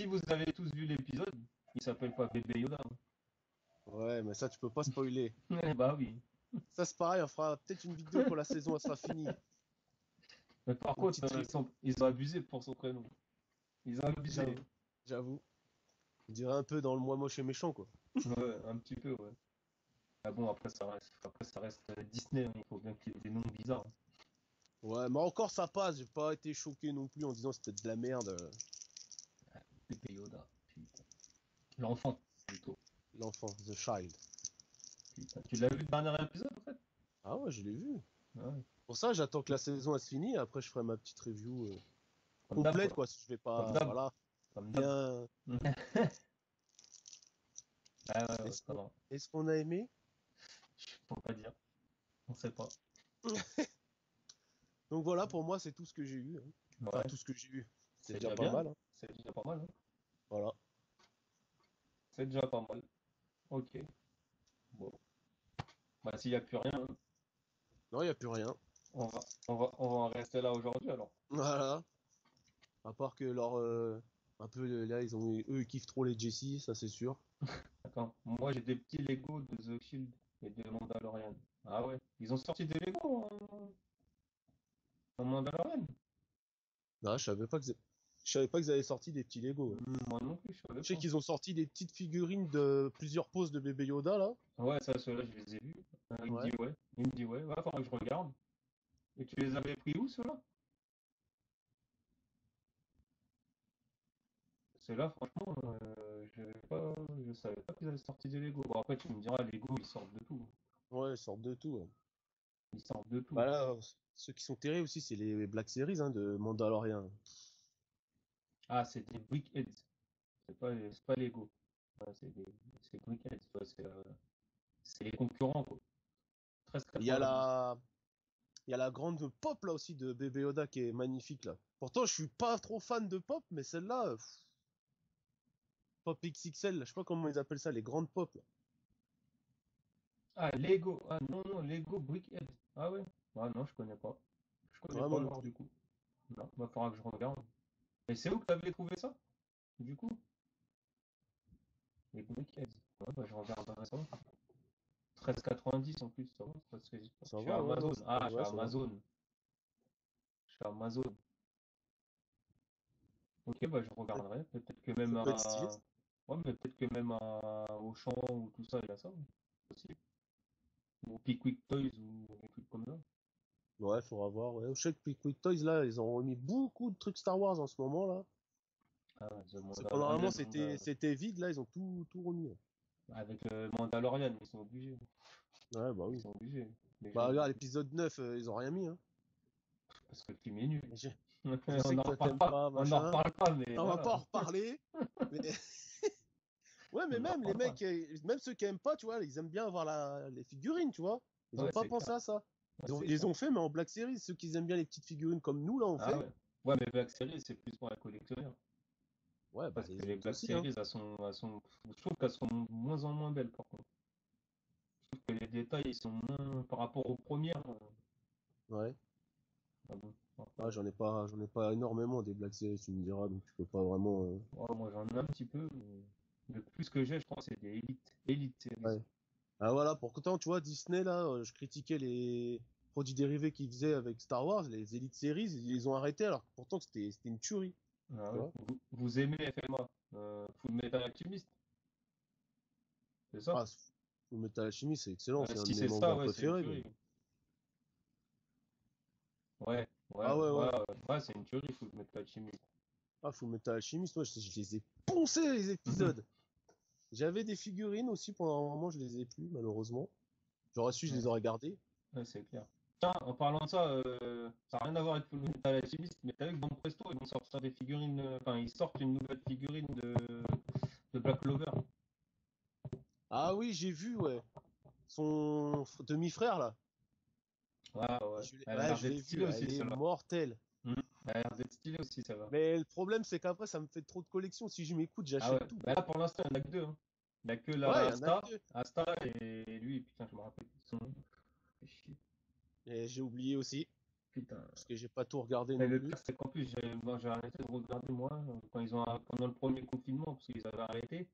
vous avez tous vu l'épisode, il s'appelle pas Bébé Yoda, Ouais, mais ça, tu peux pas spoiler. hein. Bah oui. Ça, c'est pareil, on fera peut-être une vidéo quand la saison elle sera finie. Mais par Une contre, petite review. ils ont abusé pour son prénom. Ils ont abusé. J'avoue, j'avoue. On dirait un peu dans le moi moche et méchant, quoi. Ouais, un petit peu, ouais. Ah bon, après, ça reste Disney, hein. Il faut bien qu'il y ait des noms bizarres, hein. Ouais, mais encore ça passe, j'ai pas été choqué non plus en disant que c'était de la merde. Bébé Yoda, putain. L'enfant, plutôt. L'enfant, The Child. Putain. Tu l'as vu le dernier épisode, en fait? Ah ouais, je l'ai vu. Ouais. Pour ça, j'attends que la saison elle se finisse, et après je ferai ma petite review Comme d'hab, complète, quoi. quoi, si je vais Comme pas, d'hab. voilà, Comme d'hab. bien. Ah ouais, ouais, Est-ce ça qu'on va. est-ce qu'on a aimé? Faut pas dire. On sait pas. Donc voilà, pour moi, c'est tout ce que j'ai eu, hein. Enfin, Ouais. tout ce que j'ai eu. C'est C'est déjà déjà pas bien. mal, hein. C'est déjà pas mal, hein. Voilà. C'est déjà pas mal. Ok. Bon. Bah, s'il y a plus rien, hein. Non, il n'y a plus rien. On va en rester là aujourd'hui alors. Voilà. À part que un peu là, eux, ils kiffent trop les Jesse, ça c'est sûr. Attends, moi j'ai des petits Lego de The Shield et de Mandalorian. Ah ouais, ils ont sorti des Lego en Mandalorian? Non, je savais pas qu'ils avaient sorti des petits Lego. Ouais. Moi non plus, je savais Je sais pas. qu'ils ont sorti des petites figurines de plusieurs poses de bébé Yoda là. Ouais, ça, ceux-là, je les ai vus. Il me dit Ouais. ouais. Il me dit ouais. Ouais, faudra que je regarde. Et tu les avais pris où, ceux-là? Ceux-là, franchement, je savais pas qu'ils avaient sorti des Lego. Bon, après, tu me diras, Lego, ils sortent de tout. Ouais, ils sortent de tout. Ouais. Ils sortent de Bah tout. là, ceux qui sont terribles aussi, c'est les Black Series hein, de Mandalorian. Ah, c'est des Brickheads. C'est pas Lego. Ouais, c'est Brickheads. Ouais, c'est les concurrents, quoi. Il y a 13,90. la grande pop là aussi de bébé Yoda qui est magnifique là. Pourtant, je suis pas trop fan de pop, mais celle-là, pop XXL, je sais pas comment ils appellent ça, les grandes pop là. Ah, Lego. Ah, non, non, Lego Brickheads. Ah ouais. Ah non, je connais pas. Je connais Ouais, pas moi non alors, plus. du coup. Non, bah, faudra que je regarde. Et c'est où que t'avais trouvé ça, du coup? Les Brickheads. Ouais, bah, je regarderai ça. 13,90 en plus, ça va, ça se résiste pas. Ça Chez va, ouais, Amazon. non, Ah, chez ouais, ça va. Amazon. Chez Amazon. Ok, bah je regarderai. Peut-être que même Ça peut être stylé. à. Ouais, mais peut-être que même à Auchan ou tout ça, il y a ça. Aussi. Ou Pickwick Toys ou des trucs comme ça. Ouais, faudra voir. Ouais. Je sais que Quick Toys là, ils ont remis beaucoup de trucs Star Wars en ce moment là. Ah, The C'est quand normalement Mandalorian, c'était vide là, ils ont tout remis. avec le Mandalorian, ils sont obligés. Ouais, bah Ils oui. sont obligés. Les Bah gens, regarde, l'épisode 9 ils ont rien mis, hein. parce que le film est nul. Et je On sais que n'en toi reparle t'aimes pas. pas, On n'en machin. reparle pas, mais On va pas voilà. en reparler. Mais ouais, On mais n'en même les reparle pas. mecs, même ceux qui aiment pas, tu vois, ils aiment bien avoir les figurines, tu vois. Ils ont Ouais, pas c'est pensé clair. à ça. Ouais, Ils c'est les clair. ont fait, mais en Black Series. Ceux qui aiment bien les petites figurines comme nous, là, on Ah fait. ouais. Ouais, mais Black Series, c'est plus pour la collectionneur. Ouais, bah Parce que les les autres Black aussi, hein. Series, je trouve qu'elles sont de moins en moins belles par contre. Je trouve que les détails, ils sont moins par rapport aux premières. Ouais. Ah bon, Ah, après, j'en ai pas énormément des Black Series, tu me diras, donc tu peux pas vraiment. ouais, moi j'en ai un petit peu, mais le plus que j'ai, je crois, c'est des Elite Series. Ouais. Ah voilà, pourtant, tu vois, Disney, là, je critiquais les produits dérivés qu'ils faisaient avec Star Wars, les Elite Series, ils les ont arrêtés alors que pourtant c'était une tuerie, Ah tu ouais. vois. Vous aimez FMA, Full Metal Alchemist, c'est ça? Ah, Fullmetal Alchemy, c'est excellent, c'est un de Si mes c'est ça, mangas ouais, c'est une préférés, même. tuerie. Ouais, ouais, Ah ouais, ouais, ouais. ouais, c'est une tuerie, Full Metal Alchemist. Ah, Fullmetal Alchemist, moi, je les ai poncés, les épisodes. J'avais des figurines aussi pendant un moment, je les ai plus, malheureusement. J'aurais su, je Ouais, les aurais gardées. ouais, c'est clair. Tiens, en parlant de ça, ça n'a rien à voir avec Full Metal Alchemist, mais t'as vu que dans Presto, ils vont sortir des figurines, enfin, ils sortent une nouvelle figurine de Black Clover. Ah oui, j'ai vu, ouais. Son demi-frère, là. Ouais, ouais. Elle a Ouais, l'air je d'être l'ai stylée vu, aussi, elle est celle-là. mortelle. Elle a l'air d'être stylée aussi, celle-là. Mais le problème, c'est qu'après, ça me fait trop de collections. Si je m'écoute, Ah ouais. j'achète tout, Bah quoi. là, pour l'instant, il n'y en a que deux, hein. Il n'y a que Ouais, la il y en a que Asta, deux. Asta et lui, putain, je me rappelle plus de son nom. Fait chier. Et j'ai oublié aussi, Putain. parce que j'ai pas tout regardé Mais non le plus. pire, c'est qu'en plus, j'ai arrêté de regarder, moi, quand pendant le premier confinement, parce qu'ils avaient arrêté.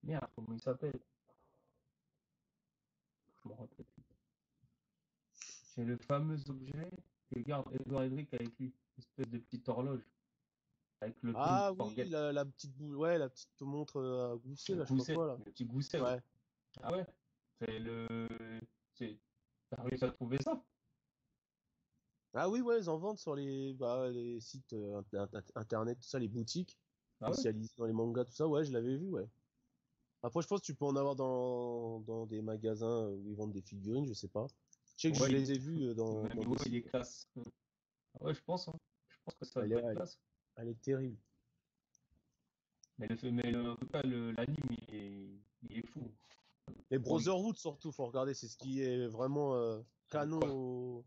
Merde, comment il s'appelle? Je me rappelle plus. C'est le fameux objet que garde Edouard Edric avec lui. Une espèce de petite horloge. Avec le Don't Ah oui, Forget. la petite, ouais, la petite montre à gousset, Le là, je sais pas gousset. quoi, là. Le petit gousset, là. Ouais. Ah ouais? C'est le. C'est. T'as réussi à trouver ça? Ah oui, ouais, ils en vendent sur les sites internet, tout ça, les boutiques Ah ouais? spécialisées dans les mangas, tout ça. Ouais, je l'avais vu, ouais. Après, je pense que tu peux en avoir dans des magasins où ils vendent des figurines, je sais pas. Je sais que je Ouais, les ai vus même dans niveau, des il sites. est classe. Ah ouais, je pense, hein. Je pense que ça Elle doit est, être elle est, classe. elle est terrible. En tout cas, l'anime, il est fou. Les Bon, Brotherhood, surtout, faut regarder, c'est ce qui est vraiment canon quoi?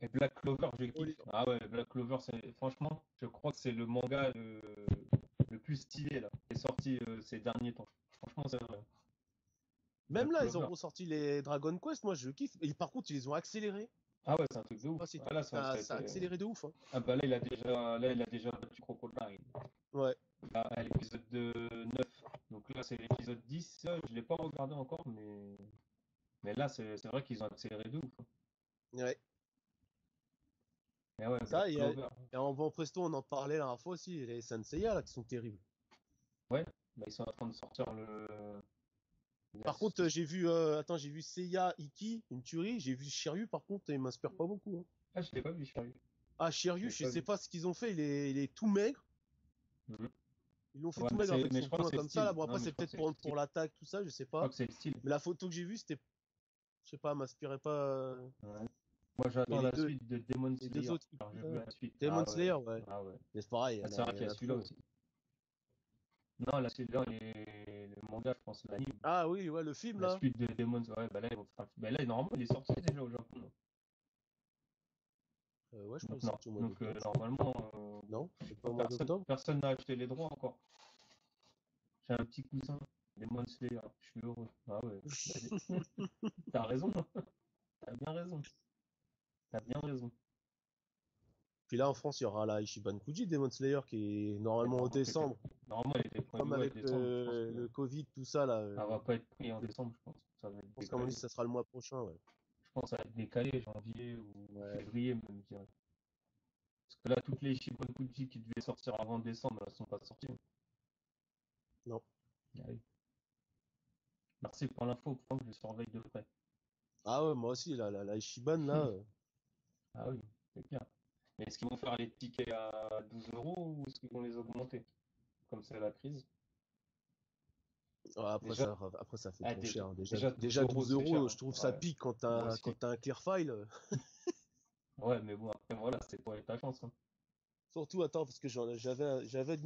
Et Black Clover, je au kiffe. livre. Ah ouais, Black Clover, franchement, je crois que c'est le manga le plus stylé là, qui est sorti ces derniers temps. Franchement, c'est vrai. Même Black là, ils ont Clover. ressorti les Dragon Quest, moi je kiffe. Et par contre, ils les ont accélérés. Ah ouais, c'est un truc de ouf. Ah, c'est Ah là, ça a ça a été... accéléré de ouf, hein. Ah bah là, il a déjà battu Crocodile. Ouais. Là, à l'épisode de 9. Donc là, c'est l'épisode 10. Je l'ai pas regardé encore, mais là, c'est vrai qu'ils ont accéléré de ouf, hein. Ouais. Mais ouais, Black Ça, Clover. et en Van Presto, on en parlait la dernière fois aussi, les Senseiya, là, qui sont terribles. Ouais, bah, ils sont en train de sortir la Par contre, suite. j'ai vu Seiya Iki, une tuerie. J'ai vu Shiryu, par contre, il m'inspire pas beaucoup, hein. Ah, je l'ai pas vu, Shiryu. Ah, Je Shiryu, l'ai je pas sais vu. pas ce qu'ils ont fait, il est tout maigre. Mhm. Ils l'ont fait Ouais, tout maigre avec mais son je crois que poing c'est le comme ça, style. là. Bon, Non, après, mais c'est je crois que peut-être c'est le style. pour l'attaque, tout ça, je sais Je crois pas. que c'est le style. Mais la photo que j'ai vue, c'était, je sais pas, elle m'inspirait pas. Ouais. Moi, Mais j'attends la suite de Demon les deux Slayer. autres, Alors, j'ai vu la suite. Demon Ah ouais. Slayer, ouais. Ah ouais. Mais c'est pareil, Ah, c'est vrai il qu'il y y en a a celui-là trop. aussi. Non, là, celui-là, le manga, je pense, l'anime. Ah oui, ouais, le film, La là. suite de Demon, ouais, bah là, bah là, normalement, il est sorti déjà au Japon, là. Ouais, je crois Donc, qu'il est non. sorti au mois Donc d'octobre. normalement, Non, c'est pas au mois personne, d'octobre. personne n'a acheté les droits encore. J'ai un petit cousin, Demon Slayer, je suis heureux. Ah ouais, vas-y. T'as raison, hein. T'as bien raison. T'as bien raison. Puis là, en France, il y aura la Ichiban Kuji Demon Slayer qui est Et normalement en décembre. normalement, elle était prévue Comme ouais, avec décembre. Je pense que le Covid, tout ça, là. elle va pas être prise en décembre, je pense. Ça va Je être pense qu'à mon avis, décalé. ça sera le mois prochain, ouais. Je pense que ça va être décalé, janvier ou Ouais, février même, je dirais. Parce que là, toutes les Shibankuji qui devaient sortir avant décembre, elles sont pas sorties. non. Ah oui. Merci pour l'info, faut que je surveille de près. Ah ouais, moi aussi, la Ichiban, là. Ah oui, c'est clair. Mais est-ce qu'ils vont faire les tickets à 12 euros ou est-ce qu'ils vont les augmenter? Comme c'est la crise. Déjà, Après, ça fait ah, trop cher, hein. déjà 12 Déjà euros, 12 c'est cher, euros, hein. je trouve ça Ouais, pique moi quand aussi. t'as un clear file. Ouais, mais bon, après, voilà, c'est pour ta chance, hein. Surtout, attends, parce que j'avais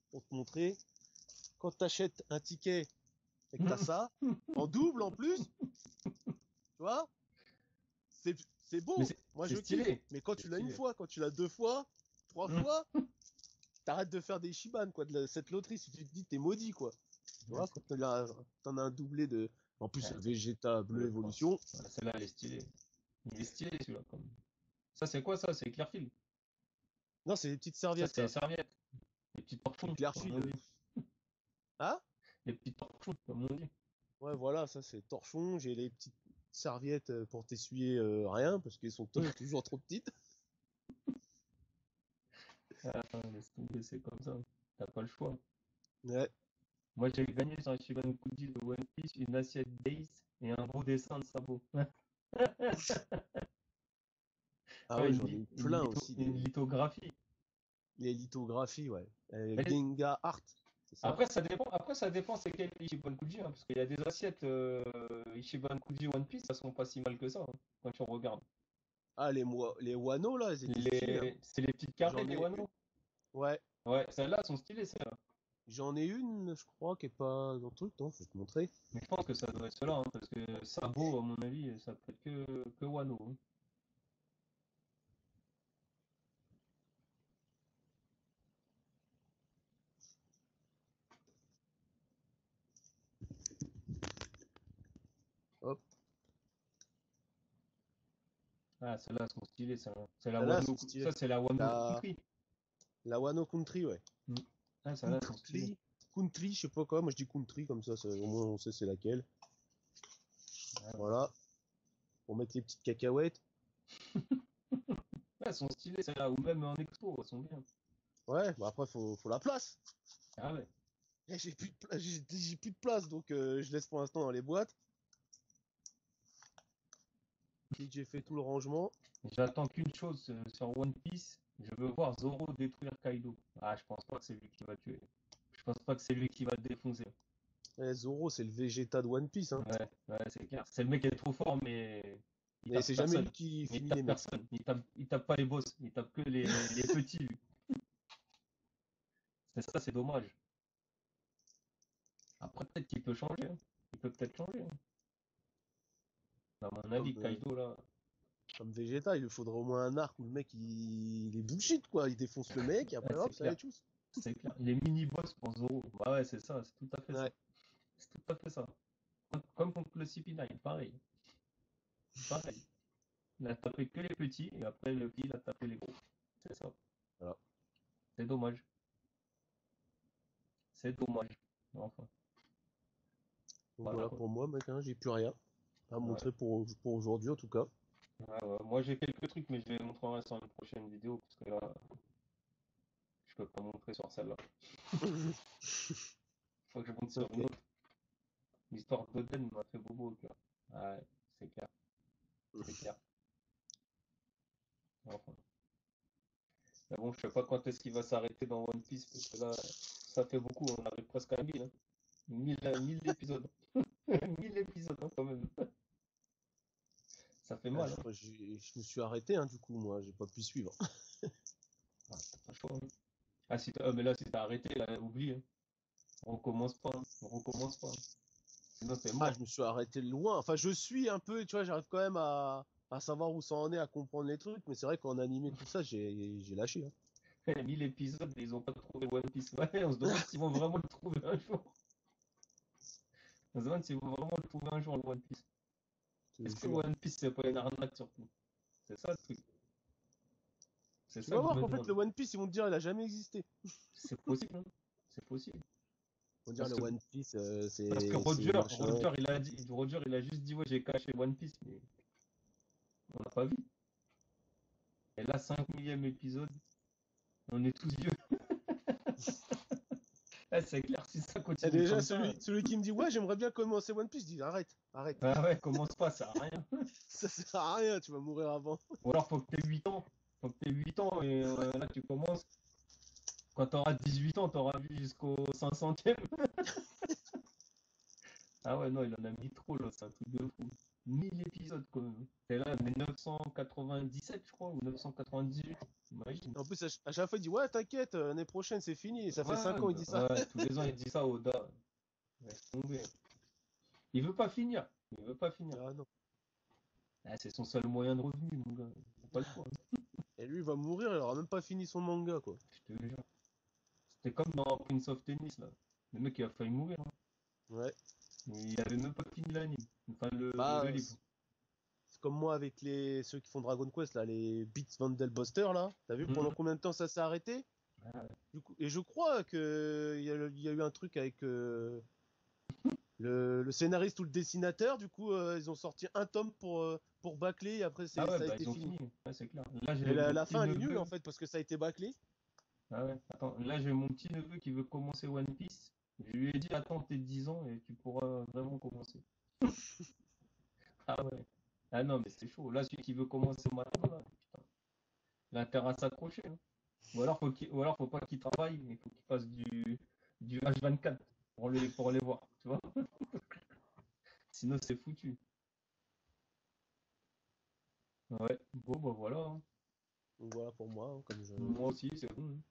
pour te montrer. Quand t'achètes un ticket et que t'as ça, en double en plus, tu vois, c'est Mais beau. Moi, c'est je kiffe. stylé. Mais quand C'est tu l'as une stylé. fois, quand tu l'as deux fois, trois fois, t'arrêtes de faire des Shiban, quoi, cette loterie. Si tu te dis, t'es maudit, quoi. Tu Ouais, vois, quand t'en as un doublé de. En plus, ouais, Vegeta, Bleu Évolution. ouais, celle-là, elle est stylée. Il est stylé, celui-là, quand même. Ça, c'est quoi, ça? C'est Clearfield. Non, c'est des petites Ça, serviettes, c'est les ça. serviettes. Les petits C'est torchons, comme on Clearfield. dit. Ah? Les petits torchons, comme on dit. Ouais, voilà, ça, c'est torchon. J'ai les petites serviettes pour t'essuyer rien, parce qu'elles sont toujours trop petites. Ah, laisse tomber, c'est comme ça. T'as pas le choix. Ouais. Moi, j'ai gagné sur un Shibankuji de One Piece, une assiette Days et un gros dessin de sabot. Ah Ouais, ouais, j'en ai eu plein aussi, une lithographie. les lithographies, ouais. Mais Genga Art, c'est ça? après, ça dépend c'est quel Ichiban Kuji, hein, parce qu'il y a des assiettes Ichiban Kuji One Piece, ça sont pas si mal que ça, hein, quand tu regardes. Ah, les Wano, là, elles étaient stylées, hein. C'est les petites carrés, J'en les ai une. Wano. Ouais, Ouais, celles-là sont stylées, celles-là. j'en ai une, je crois, qui est pas dans le truc, non, je vais te montrer. Mais je pense que ça doit être cela, hein, parce que Sabo, à mon avis, ça peut être que Wano, hein. Hop, Ah, celles-là sont stylées, celles-là. C'est la celles-là, elles Wano, sont stylées. ça c'est la Wano La, Country. la Wano Country, ouais. Mm. Ah, celles-là sont stylées. Country, je sais pas quoi, moi je dis Country, comme ça, au moins on sait c'est laquelle. Ah, ouais. Voilà, pour mettre les petites cacahuètes. Elles sont stylées, celles-là, ou même en expo, elles sont bien. Ouais, bah après, faut la place. Ah ouais. Et j'ai plus de place, donc je laisse pour l'instant dans les boîtes. Dès que j'ai fait tout le rangement. J'attends qu'une chose sur One Piece, je veux voir Zoro détruire Kaido. Ah, je pense pas que c'est lui qui va tuer. Je pense pas que c'est lui qui va le défoncer. Zoro, c'est le Vegeta de One Piece, hein. Ouais, ouais, c'est clair. C'est le mec qui est trop fort, mais il Et tape c'est jamais personne. lui qui Il finit les tape mecs. personne. Il tape pas les boss. Il tape que les petits, lui. C'est ça, c'est dommage. Après, peut-être qu'il peut changer, hein. Il peut peut-être changer, hein. À mon Comme, avis, Kaido, là, comme Vegeta, il lui faudrait au moins un arc où le mec il est bullshit, quoi. Il défonce le mec et ouais, après c'est hop, ça y clair. est, tous. C'est clair. Les mini-boss pour Zoro. Bah ouais, c'est ça, c'est tout à fait ça. Ouais. C'est tout à fait ça. Comme contre le CP9, pareil. Pareil. Il a tapé que les petits, et après le petit, il a tapé les gros. C'est ça. Voilà. C'est dommage. C'est dommage. Enfin, Donc voilà voilà quoi. pour moi, mec, hein, j'ai plus rien à Ouais. montrer pour aujourd'hui en tout cas. Ouais, ouais. Moi j'ai quelques trucs, mais je les montrerai sur une prochaine vidéo, parce que là, je peux pas montrer sur celle-là. Faut que je monte sur Ok. une autre. L'histoire d'Oden m'a fait bobo au cœur. Ouais, c'est clair, c'est clair. Enfin. Mais bon, je sais pas quand est-ce qu'il va s'arrêter dans One Piece, parce que là, ça fait beaucoup, on arrive presque à 1000, hein. 1000 épisodes. 1000 épisodes, hein, quand même. Ça fait Ah, mal, hein. je me suis arrêté, hein, du coup, moi, j'ai pas pu suivre. Ah, t'as pas le choix, hein. Ah, mais là, si t'as arrêté, là, oublie, hein. On recommence pas, hein. On recommence pas, hein. Sinon, t'es Ah, mort. je me suis arrêté loin. Enfin, je suis un peu, tu vois, j'arrive quand même à savoir où ça en est, à comprendre les trucs, mais c'est vrai qu'en animé, tout ça, j'ai lâché, hein. 1000 épisodes, ils ont pas trouvé One Piece. Ouais, on se demande s'ils vont vraiment le trouver un jour. On se demande s'ils vont vraiment le trouver un jour, le One Piece. Je te Est-ce que jure. One Piece, c'est pas une arnaque, surtout? C'est ça, le truc. C'est Tu ça vas que je voir me qu'en fait, demande. le One Piece, ils vont te dire, il a jamais existé. C'est possible, hein. C'est possible. Ils vont dire, Parce le que, One Piece, parce que c'est machin. Roger, il a juste dit, ouais, j'ai caché One Piece, mais on l'a pas vu. Et là, 5 millième épisode, on est tous vieux. Eh, c'est clair, si ça Et continue déjà, comme ça, celui qui me dit, ouais, j'aimerais bien commencer One Piece, je dis, arrête, arrête. ah ouais, commence pas, ça sert à rien. Ça sert à rien, tu vas mourir avant. Ou alors, faut que t'aies 8 ans. Faut que t'aies 8 ans, et là, tu commences. Quand t'auras 18 ans, t'auras vu jusqu'au 500e. Ah ouais, non, il en a mis trop, là, c'est un truc de fou. 1000 épisodes, quand même. Et là, mais 997, je crois, ou 998, imagine. En plus, à chaque fois, il dit, ouais, t'inquiète, l'année prochaine, c'est fini. Et ça fait Ouais, 5 ans, il dit ça. ouais, tous les ans, il dit ça au Oda. Laisse tomber. Il veut pas finir. Il veut pas finir. Ah non. Ah, c'est son seul moyen de revenu, mon gars. Il a pas le choix, hein. Et lui, il va mourir, il aura même pas fini son manga, quoi. Je te jure. C'était comme dans Prince of Tennis, là. Le mec, il a failli mourir, hein. Ouais. Il avait même pas fini l'anime. Enfin, le Bah, livre. c'est comme moi avec ceux qui font Dragon Quest, là, les Beats Buster, là. T'as vu pendant Mhm. combien de temps ça s'est arrêté? Ah ouais. Du coup, et je crois que il y a eu un truc avec le scénariste ou le dessinateur. Du coup, ils ont sorti un tome pour bâcler, et après, Ah ouais, ça a bah été ils ont fini. fini. Ouais, c'est clair. Là, Mais j'ai mon la petit fin, elle est nulle, en neveu. fait, parce que ça a été bâclé. Ah ouais, attends, là, j'ai mon petit neveu qui veut commencer One Piece. Je lui ai dit, attends, t'es 10 ans et tu pourras vraiment commencer. Ah ouais. Ah non, mais c'est chaud. Là, celui qui veut commencer maintenant, là, putain, il a intérêt à s'accrocher, hein. Ou alors, faut pas qu'il travaille, il faut qu'il fasse du H24 pour les voir, tu vois. Sinon, c'est foutu. Ouais, bon, bah voilà, hein. Donc voilà pour moi, hein, comme Moi aussi, c'est bon, hein.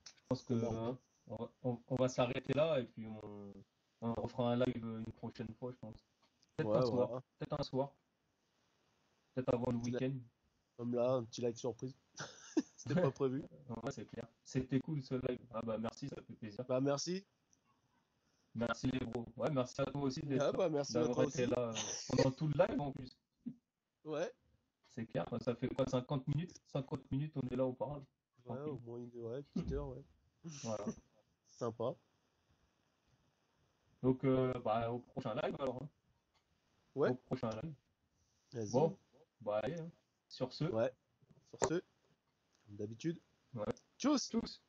Je pense que c'était marrant. hein, on va s'arrêter là et puis on refera un live une prochaine fois, je pense. Peut-être un Ouais, soir, voilà. peut-être un soir, peut-être avant le Petit li- week-end. Comme là, un petit like surprise. C'était pas prévu. Ouais, c'est clair. C'était cool ce live. Ah bah merci, ça fait plaisir. Bah, merci. Merci les bros. Ouais, merci à toi aussi Ah d'être là, bah, merci à d'avoir toi été aussi. là pendant tout le live en plus. Ouais. C'est clair, ça fait quoi, 50 minutes? 50 minutes, on est là, on parle. Ouais, au Tranquille. moins ouais, petite heure, ouais. Voilà. Sympa. Donc, bah, au prochain live alors, hein. Ouais, Au prochain live. vas-y. Bon, bah allez, hein. Sur ce, Ouais. Sur ce, comme d'habitude. ouais. Tchuss! Tchuss!